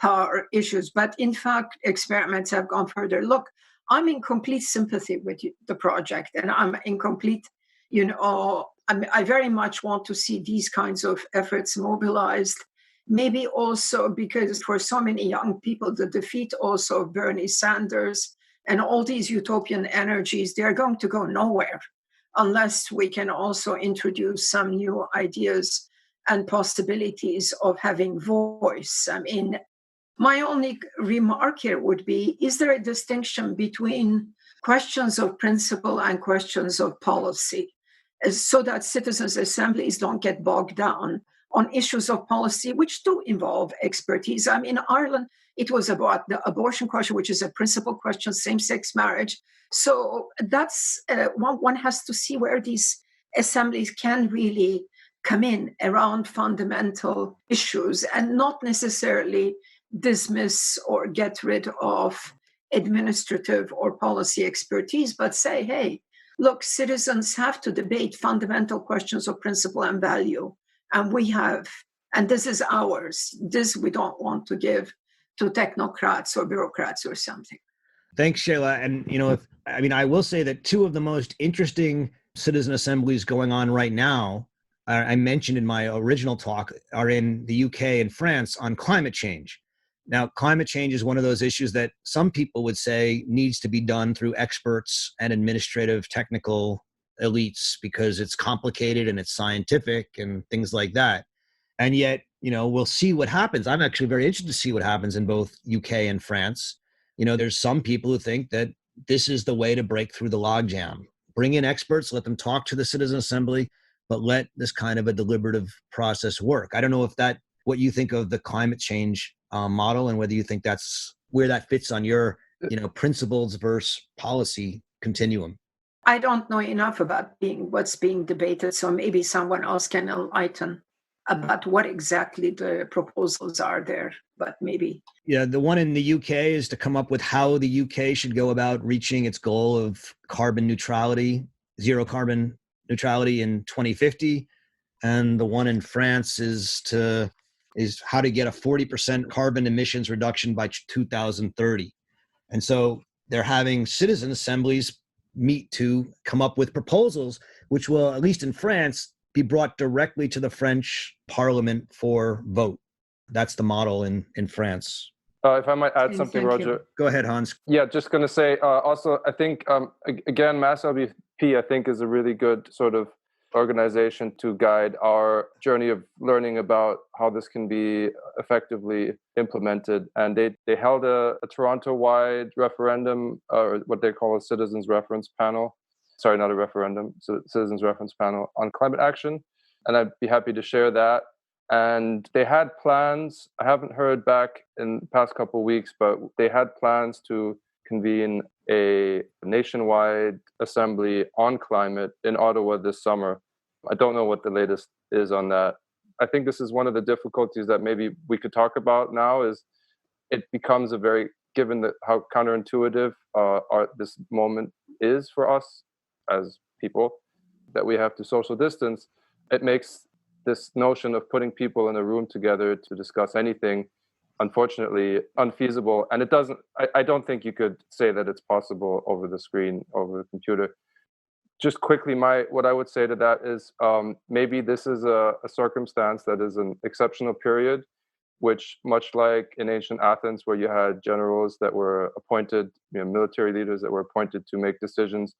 power issues. But in fact, experiments have gone further. Look, I'm in complete sympathy with the project, and I'm in complete, I very much want to see these kinds of efforts mobilized. Maybe also because for so many young people, the defeat also of Bernie Sanders and all these utopian energies, they're going to go nowhere unless we can also introduce some new ideas and possibilities of having voice. I mean, my only remark here would be, is there a distinction between questions of principle and questions of policy, so that citizens' assemblies don't get bogged down on issues of policy, which do involve expertise? I mean, in Ireland, it was about the abortion question, which is a principal question, same-sex marriage. So that's one has to see where these assemblies can really come in around fundamental issues and not necessarily dismiss or get rid of administrative or policy expertise, but say, hey, look, citizens have to debate fundamental questions of principle and value. And we have, and this is ours. This we don't want to give to technocrats or bureaucrats or something.
Thanks, Shayla. And, I will say that two of the most interesting citizen assemblies going on right now, I mentioned in my original talk, are in the UK and France on climate change. Now, climate change is one of those issues that some people would say needs to be done through experts and administrative technical elites because it's complicated and it's scientific and things like that. And yet, we'll see what happens. I'm actually very interested to see what happens in both UK and France. There's some people who think that this is the way to break through the logjam. Bring in experts, let them talk to the citizen assembly, but let this kind of a deliberative process work. I don't know what you think of the climate change model and whether you think that's where that fits on your principles versus policy continuum.
I don't know enough about what's being debated, so maybe someone else can enlighten about what exactly the proposals are there, but maybe.
Yeah, the one in the UK is to come up with how the UK should go about reaching its goal of carbon neutrality, zero carbon neutrality in 2050. And the one in France is how to get a 40% carbon emissions reduction by 2030. And so they're having citizen assemblies meet to come up with proposals, which will, at least in France, be brought directly to the French Parliament for vote. That's the model in France.
If I might add something, Roger.
Go ahead, Hans.
Yeah, just going to say, also, I think, again, Mass LBP, I think, is a really good sort of organization to guide our journey of learning about how this can be effectively implemented. And they held a Toronto-wide referendum, or what they call a citizens reference panel. Sorry, not a referendum, citizens reference panel on climate action. And I'd be happy to share that. And they had plans. I haven't heard back in the past couple of weeks, but they had plans to convene a nationwide assembly on climate in Ottawa this summer. I don't know what the latest is on that. I think this is one of the difficulties that maybe we could talk about now, is it becomes given how counterintuitive this moment is for us as people, that we have to social distance. It makes this notion of putting people in a room together to discuss anything, unfortunately, unfeasible. And I don't think you could say that it's possible over the screen, over the computer. Just quickly, what I would say to that is maybe this is a circumstance that is an exceptional period, which, much like in ancient Athens, where you had generals that were appointed, military leaders that were appointed to make decisions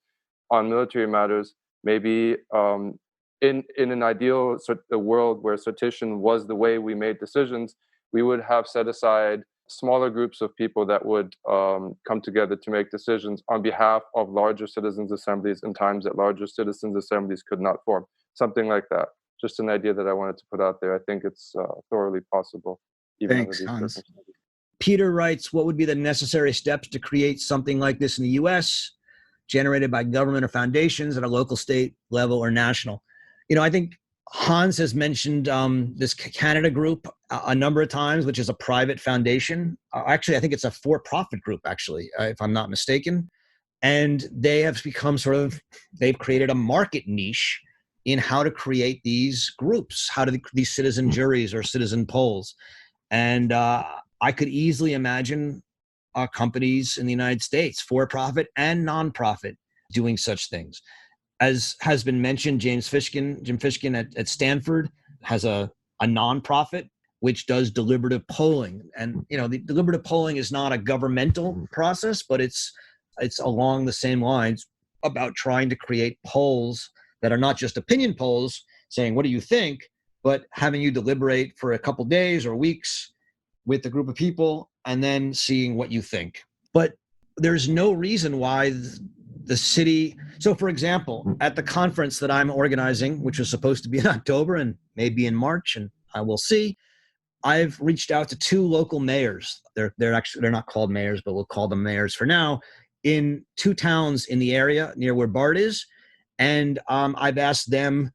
on military matters, maybe in an ideal world where sortition was the way we made decisions, we would have set aside smaller groups of people that would come together to make decisions on behalf of larger citizens' assemblies in times that larger citizens' assemblies could not form. Something like that. Just an idea that I wanted to put out there. I think it's thoroughly possible.
Thanks, Hans. Peter writes, what would be the necessary steps to create something like this in the US, generated by government or foundations at a local, state level, or national? I think Hans has mentioned this Canada group a number of times, which is a private foundation. Actually, I think it's a for-profit group, actually, if I'm not mistaken. And they have become they've created a market niche in how to create these groups, these citizen juries or citizen polls. And I could easily imagine companies in the United States, for-profit and nonprofit, doing such things. As has been mentioned, Jim Fishkin at Stanford has a nonprofit which does deliberative polling. And the deliberative polling is not a governmental process, but it's along the same lines about trying to create polls that are not just opinion polls saying, what do you think, but having you deliberate for a couple days or weeks with a group of people and then seeing what you think. But there's no reason why the city. So, for example, at the conference that I'm organizing, which was supposed to be in October and maybe in March, and I will see, I've reached out to 2 local mayors. They're not called mayors, but we'll call them mayors for now, in 2 towns in the area near where BARD is. And I've asked them,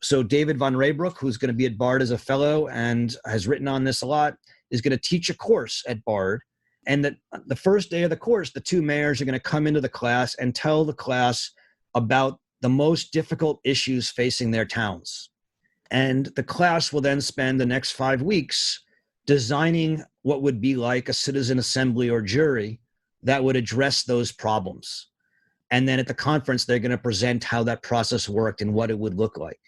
so David von Raybrook, who's going to be at BARD as a fellow and has written on this a lot, is going to teach a course at BARD. And the first day of the course, the 2 mayors are going to come into the class and tell the class about the most difficult issues facing their towns. And the class will then spend the next 5 weeks designing what would be like a citizen assembly or jury that would address those problems. And then at the conference, they're going to present how that process worked and what it would look like.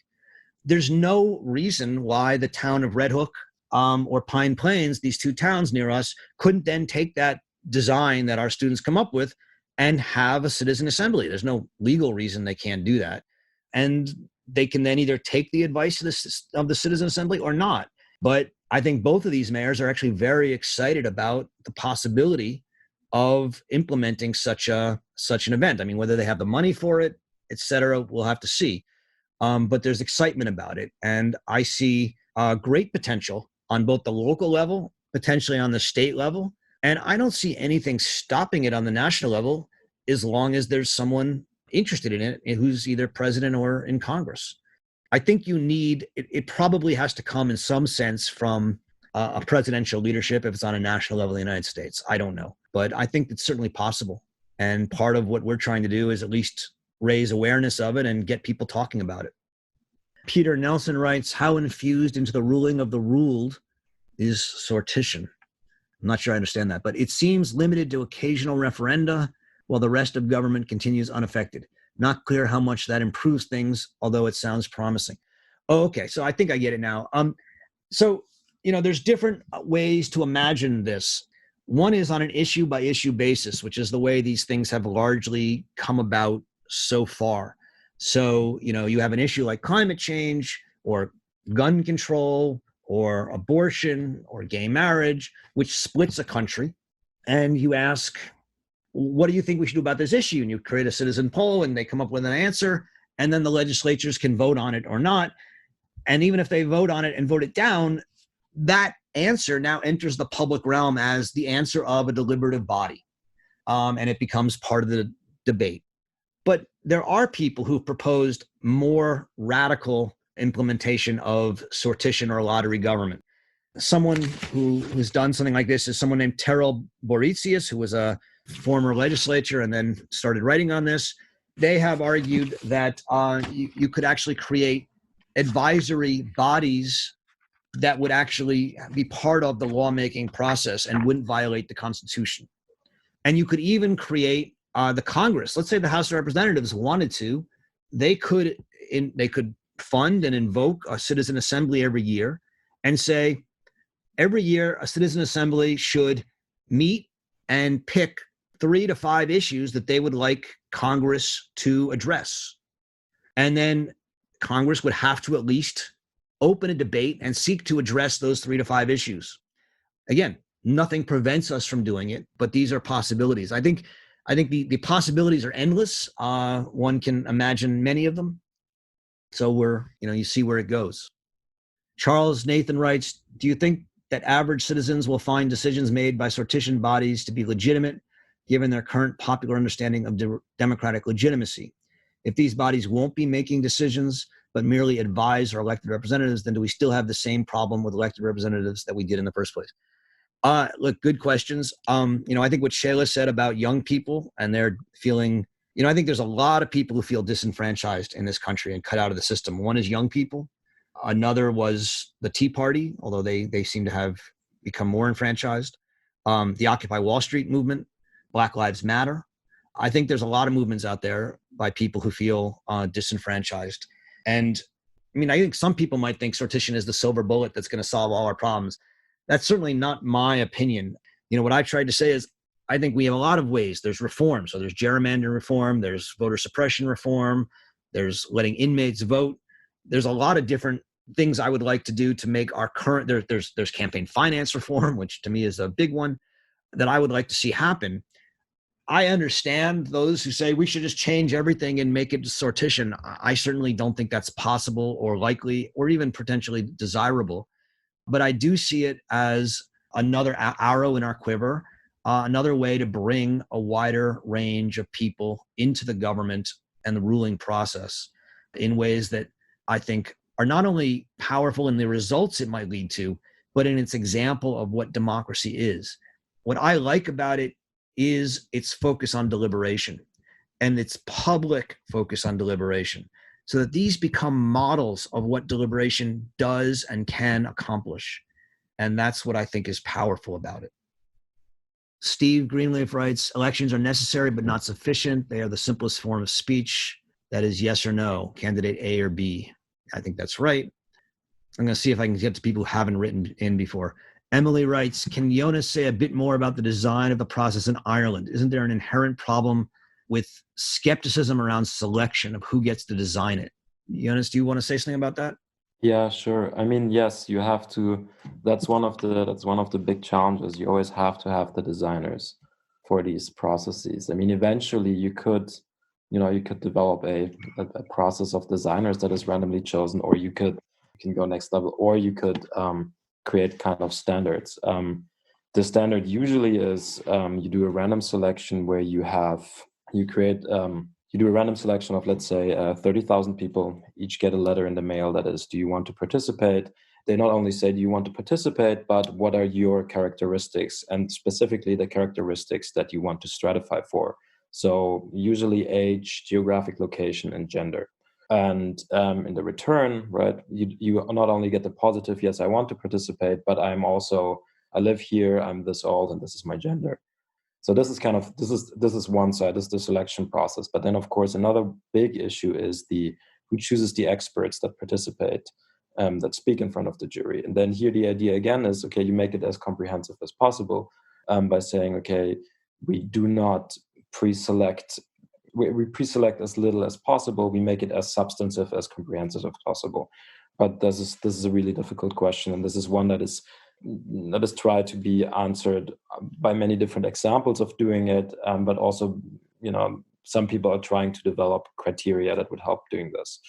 There's no reason why the town of Red Hook or Pine Plains, these 2 towns near us, couldn't then take that design that our students come up with and have a citizen assembly. There's no legal reason they can't do that. And they can then either take the advice of the citizen assembly or not. But I think both of these mayors are actually very excited about the possibility of implementing such an event. I mean, whether they have the money for it, et cetera, we'll have to see. But there's excitement about it. And I see great potential on both the local level, potentially on the state level, And I don't see anything stopping it on the national level as long as there's someone interested in it who's either president or in Congress. I think it probably has to come in some sense from a presidential leadership if it's on a national level in the United States. I don't know, but I think it's certainly possible. And part of what we're trying to do is at least raise awareness of it and get people talking about it. Peter Nelson writes, how infused into the ruling of the ruled is sortition? I'm not sure I understand that, but it seems limited to occasional referenda while the rest of government continues unaffected. Not clear how much that improves things, although it sounds promising. Oh, okay, so I think I get it now. So, there's different ways to imagine this. One is on an issue by issue basis, which is the way these things have largely come about so far. So, you have an issue like climate change or gun control or abortion or gay marriage, which splits a country. And you ask, what do you think we should do about this issue? And you create a citizen poll and they come up with an answer, and then the legislatures can vote on it or not. And even if they vote on it and vote it down, that answer now enters the public realm as the answer of a deliberative body. And it becomes part of the debate. But there are people who've proposed more radical implementation of sortition or lottery government. Someone who's done something like this is someone named Terrell Bouritius, who was a former legislator and then started writing on this. They have argued that you could actually create advisory bodies that would actually be part of the lawmaking process and wouldn't violate the Constitution. And you could even create the Congress. Let's say the House of Representatives wanted to, they could fund and invoke a citizen assembly every year and say, every year a citizen assembly should meet and pick 3 to 5 issues that they would like Congress to address. And then Congress would have to at least open a debate and seek to address those 3 to 5 issues. Again, nothing prevents us from doing it, but these are possibilities. I think the possibilities are endless. One can imagine many of them. So you see where it goes. Charles Nathan writes, do you think that average citizens will find decisions made by sortition bodies to be legitimate, given their current popular understanding of democratic legitimacy? If these bodies won't be making decisions, but merely advise our elected representatives, then do we still have the same problem with elected representatives that we did in the first place? Look, good questions. I think what Shayla said about young people and they're feeling, I think there's a lot of people who feel disenfranchised in this country and cut out of the system. One is young people. Another was the Tea Party, although they seem to have become more enfranchised. The Occupy Wall Street movement, Black Lives Matter. I think there's a lot of movements out there by people who feel disenfranchised. And I think some people might think sortition is the silver bullet that's going to solve all our problems. That's certainly not my opinion. What I tried to say is I think we have a lot of ways. There's reform. So there's gerrymandering reform, there's voter suppression reform, there's letting inmates vote. There's a lot of different things I would like to do to make our current, there's campaign finance reform, which to me is a big one that I would like to see happen. I understand those who say we should just change everything and make it sortition. I certainly don't think that's possible or likely or even potentially desirable. But I do see it as another arrow in our quiver, another way to bring a wider range of people into the government and the ruling process in ways that I think are not only powerful in the results it might lead to, but in its example of what democracy is. What I like about it is its focus on deliberation and its public focus on deliberation, so that these become models of what deliberation does and can accomplish. And that's what I think is powerful about it. Steve Greenleaf writes, elections are necessary but not sufficient. They are the simplest form of speech. That is yes or no, candidate A or B. I think that's right. I'm going to see if I can get to people who haven't written in before. Emily writes, can Jonas say a bit more about the design of the process in Ireland? Isn't there an inherent problem with skepticism around selection of who gets to design it? Jonas, do you want to say something about that?
Yeah, sure. Yes, you have to. That's one of the big challenges. You always have to have the designers for these processes. Eventually you could develop a process of designers that is randomly chosen, or you can go next level, or you could create kind of standards. The standard usually is you do a random selection where you do a random selection of, let's say, 30,000 people, each get a letter in the mail that is, do you want to participate? They not only say, do you want to participate, but what are your characteristics, and specifically the characteristics that you want to stratify for. So usually age, geographic location, and gender. And in the return, right, you not only get the positive, yes, I want to participate, but I live here, I'm this old, and this is my gender. So this is one side, this is the selection process. But then, of course, another big issue is who chooses the experts that participate, that speak in front of the jury. And then here the idea again is, okay, you make it as comprehensive as possible by saying, okay, we do not pre-select. We pre-select as little as possible. We make it as substantive, as comprehensive as possible. But this is a really difficult question, and this is one that is tried to be answered by many different examples of doing it. But also, some people are trying to develop criteria that would help doing this.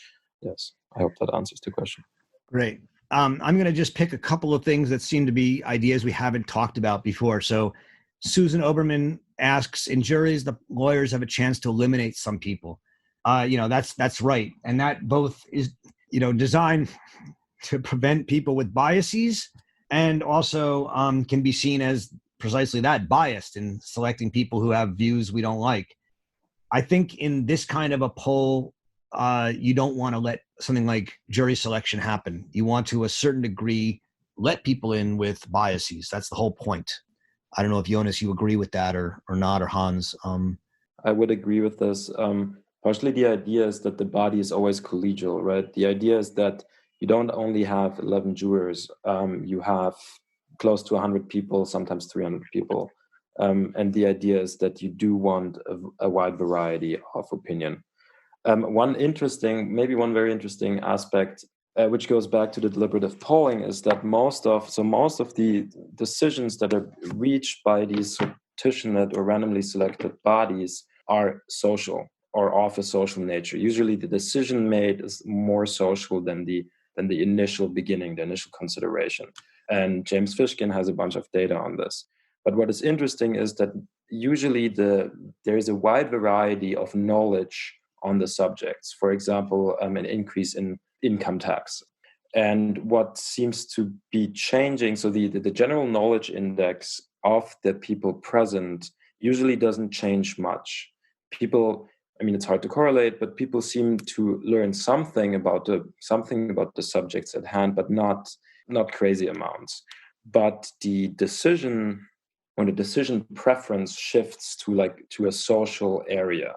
Yes, I hope that answers the question.
Great. I'm going to just pick a couple of things that seem to be ideas we haven't talked about before. So Susan Oberman asks, in juries, the lawyers have a chance to eliminate some people. That's right. And that both is, designed to prevent people with biases, and also can be seen as precisely that, biased in selecting people who have views we don't like. I think in this kind of a poll, you don't want to let something like jury selection happen. You want to, a certain degree, let people in with biases. That's the whole point. I don't know if Jonas, you agree with that or not, or Hans.
I would agree with this. Partially the idea is that the body is always collegial, right? The idea is that you don't only have 11 jurors, you have close to 100 people, sometimes 300 people. And the idea is that you do want a wide variety of opinion. One very interesting aspect, which goes back to the deliberative polling, is that most of the decisions that are reached by these sortitionate or randomly selected bodies are social or of a social nature. Usually the decision made is more social than the initial beginning, the initial consideration. And James Fishkin has a bunch of data on this. But what is interesting is that usually there is a wide variety of knowledge on the subjects. For example, an increase in income tax. And what seems to be changing, so the general knowledge index of the people present usually doesn't change much. People, it's hard to correlate, but people seem to learn something about the subjects at hand, but not crazy amounts. But the decision preference shifts to a social area,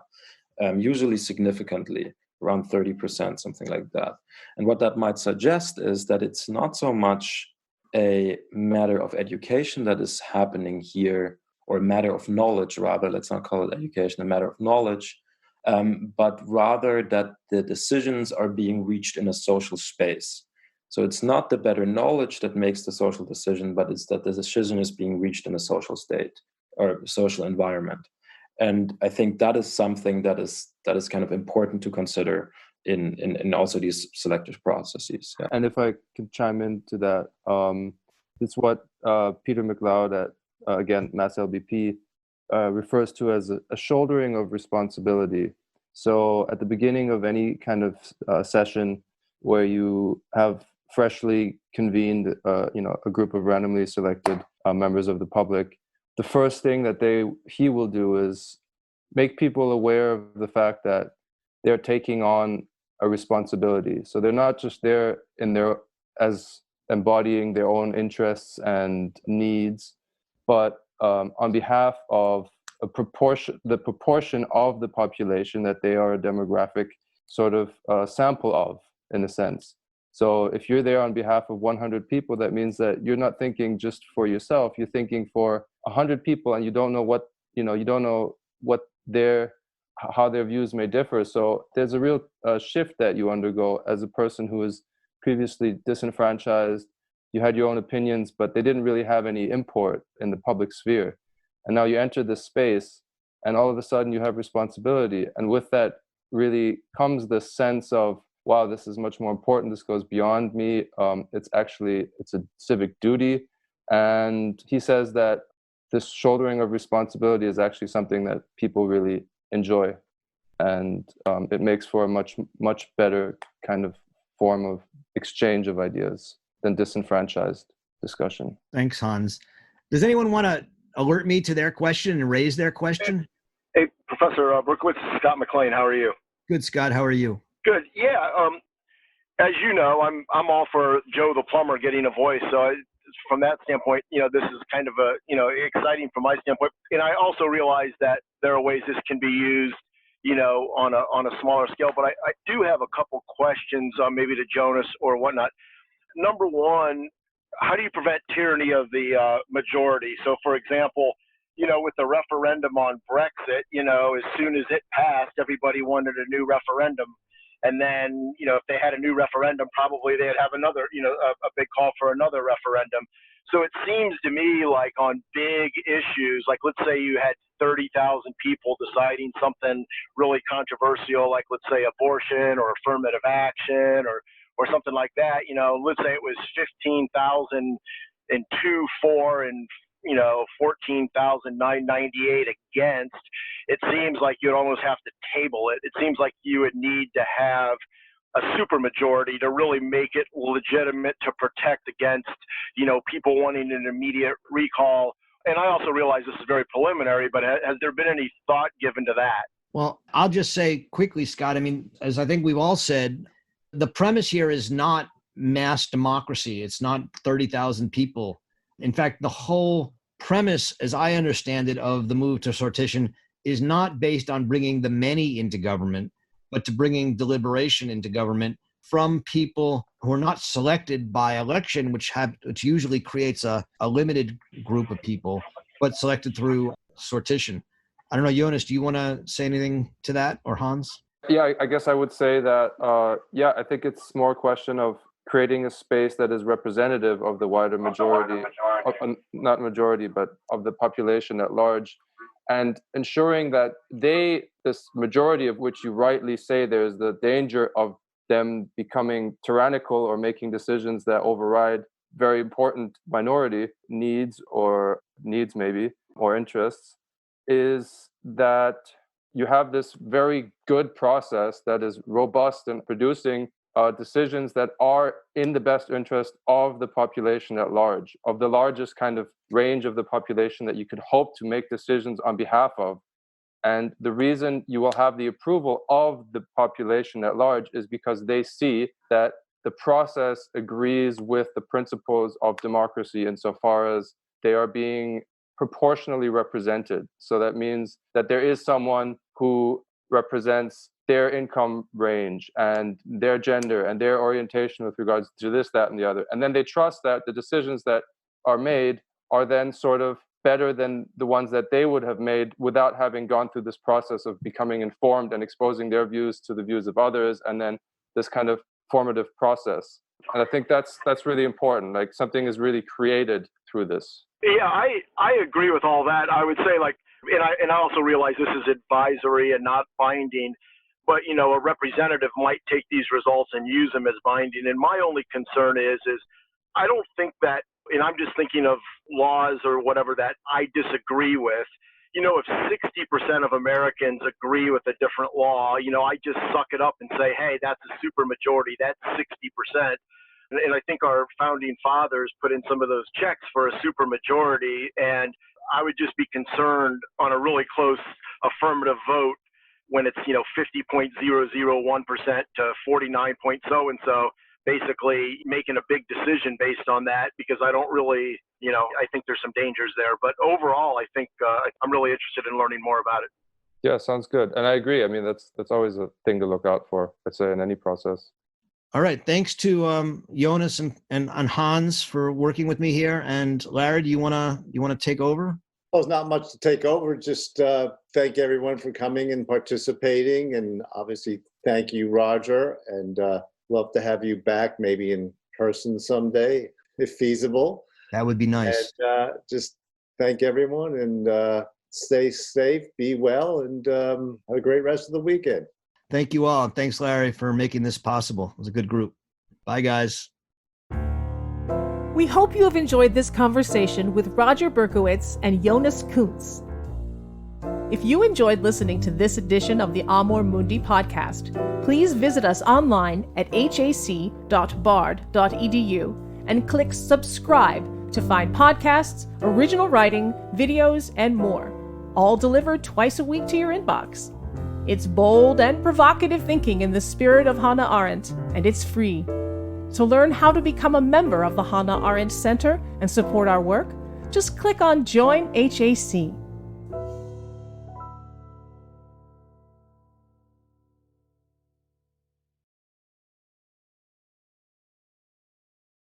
usually significantly, around 30%, something like that. And what that might suggest is that it's not so much a matter of education that is happening here, or a matter of knowledge, rather, let's not call it education, a matter of knowledge, but rather that the decisions are being reached in a social space. So it's not the better knowledge that makes the social decision, but it's that the decision is being reached in a social state or social environment. And I think that is something that is kind of important to consider in also these selective processes. Yeah.
And if I could chime into that, it's what Peter McLeod at, again, Mass LBP, refers to as a shouldering of responsibility. So at the beginning of any kind of session where you have freshly convened, a group of randomly selected members of the public, the first thing that he will do is make people aware of the fact that they're taking on a responsibility. So they're not just there as embodying their own interests and needs, but on behalf of the proportion of the population that they are a demographic sort of sample of, in a sense. So if you're there on behalf of 100 people, that means that you're not thinking just for yourself. You're thinking for 100 people, and you don't know how their views may differ. So there's a real shift that you undergo as a person who is previously disenfranchised. You had your own opinions, but they didn't really have any import in the public sphere. And now you enter this space, and all of a sudden you have responsibility. And with that really comes this sense of, wow, this is much more important. This goes beyond me. It's a civic duty And he says that this shouldering of responsibility is actually something that people really enjoy. And it makes for a much, much better kind of form of exchange of ideas than disenfranchised discussion.
Thanks, Hans. Does anyone want to alert me to their question and raise their question?
Hey, Professor Berkowitz, Scott McLean, how are you?
Good, Scott. How are you?
Good. Yeah. As you know, I'm all for Joe the plumber getting a voice. So from that standpoint, this is kind of exciting from my standpoint. And I also realize that there are ways this can be used, on a smaller scale. But I do have a couple questions, maybe to Jonas or whatnot. Number one, how do you prevent tyranny of the majority? So, for example, with the referendum on Brexit, as soon as it passed, everybody wanted a new referendum. And then, if they had a new referendum, probably they'd have another, a big call for another referendum. So it seems to me like on big issues, like let's say you had 30,000 people deciding something really controversial, like let's say abortion or affirmative action or something like that, let's say it was 15,000 and 2 for and 14,998 against. It seems like you'd almost have to table it. It seems like you would need to have a supermajority to really make it legitimate to protect against, people wanting an immediate recall. And I also realize this is very preliminary, but has there been any thought given to that?
Well, I'll just say quickly, Scott, as I think we've all said, the premise here is not mass democracy. It's not 30,000 people. In fact, the whole premise, as I understand it, of the move to sortition is not based on bringing the many into government, but to bringing deliberation into government from people who are not selected by election, which usually creates a limited group of people, but selected through sortition. I don't know, Jonas, do you want to say anything to that, or Hans?
Yeah, I guess I would say that, I think it's more a question of creating a space that is representative of the wider majority, not majority, but of the population at large, and ensuring that this majority of which you rightly say there's the danger of them becoming tyrannical or making decisions that override very important minority needs maybe, or interests, is that you have this very good process that is robust in producing decisions that are in the best interest of the population at large, of the largest kind of range of the population that you could hope to make decisions on behalf of. And the reason you will have the approval of the population at large is because they see that the process agrees with the principles of democracy insofar as they are being proportionally represented. So that means that there is someone who represents their income range and their gender and their orientation with regards to this, that, and the other. And then they trust that the decisions that are made are then sort of better than the ones that they would have made without having gone through this process of becoming informed and exposing their views to the views of others, and then this kind of formative process. And I think that's really important. Like, something is really created through this.
Yeah, I agree with all that. I would say, like, and I also realize this is advisory and not binding, but, a representative might take these results and use them as binding. And my only concern is I don't think that, and I'm just thinking of laws or whatever that I disagree with. If 60% of Americans agree with a different law, I just suck it up and say, hey, that's a supermajority, that's 60%. And I think our founding fathers put in some of those checks for a supermajority. And I would just be concerned on a really close affirmative vote when it's, 50.001% to 49 point so-and-so, basically making a big decision based on that, because I don't really, I think there's some dangers there. But overall, I think I'm really interested in learning more about it.
Yeah, sounds good. And I agree. I mean, that's always a thing to look out for, I'd say, in any process.
All right. Thanks to Jonas and Hans for working with me here. And Larry, do you wanna take over?
Well, there's not much to take over. Just thank everyone for coming and participating, and obviously thank you, Roger. And love to have you back, maybe in person someday, if feasible.
That would be nice.
And just thank everyone, and stay safe, be well, and have a great rest of the weekend.
Thank you all. Thanks, Larry, for making this possible. It was a good group. Bye, guys.
We hope you have enjoyed this conversation with Roger Berkowitz and Jonas Kunz. If you enjoyed listening to this edition of the Amor Mundi podcast, please visit us online at hac.bard.edu and click subscribe to find podcasts, original writing, videos, and more, all delivered twice a week to your inbox. It's bold and provocative thinking in the spirit of Hannah Arendt, and it's free. To learn how to become a member of the Hannah Arendt Center and support our work, just click on Join HAC.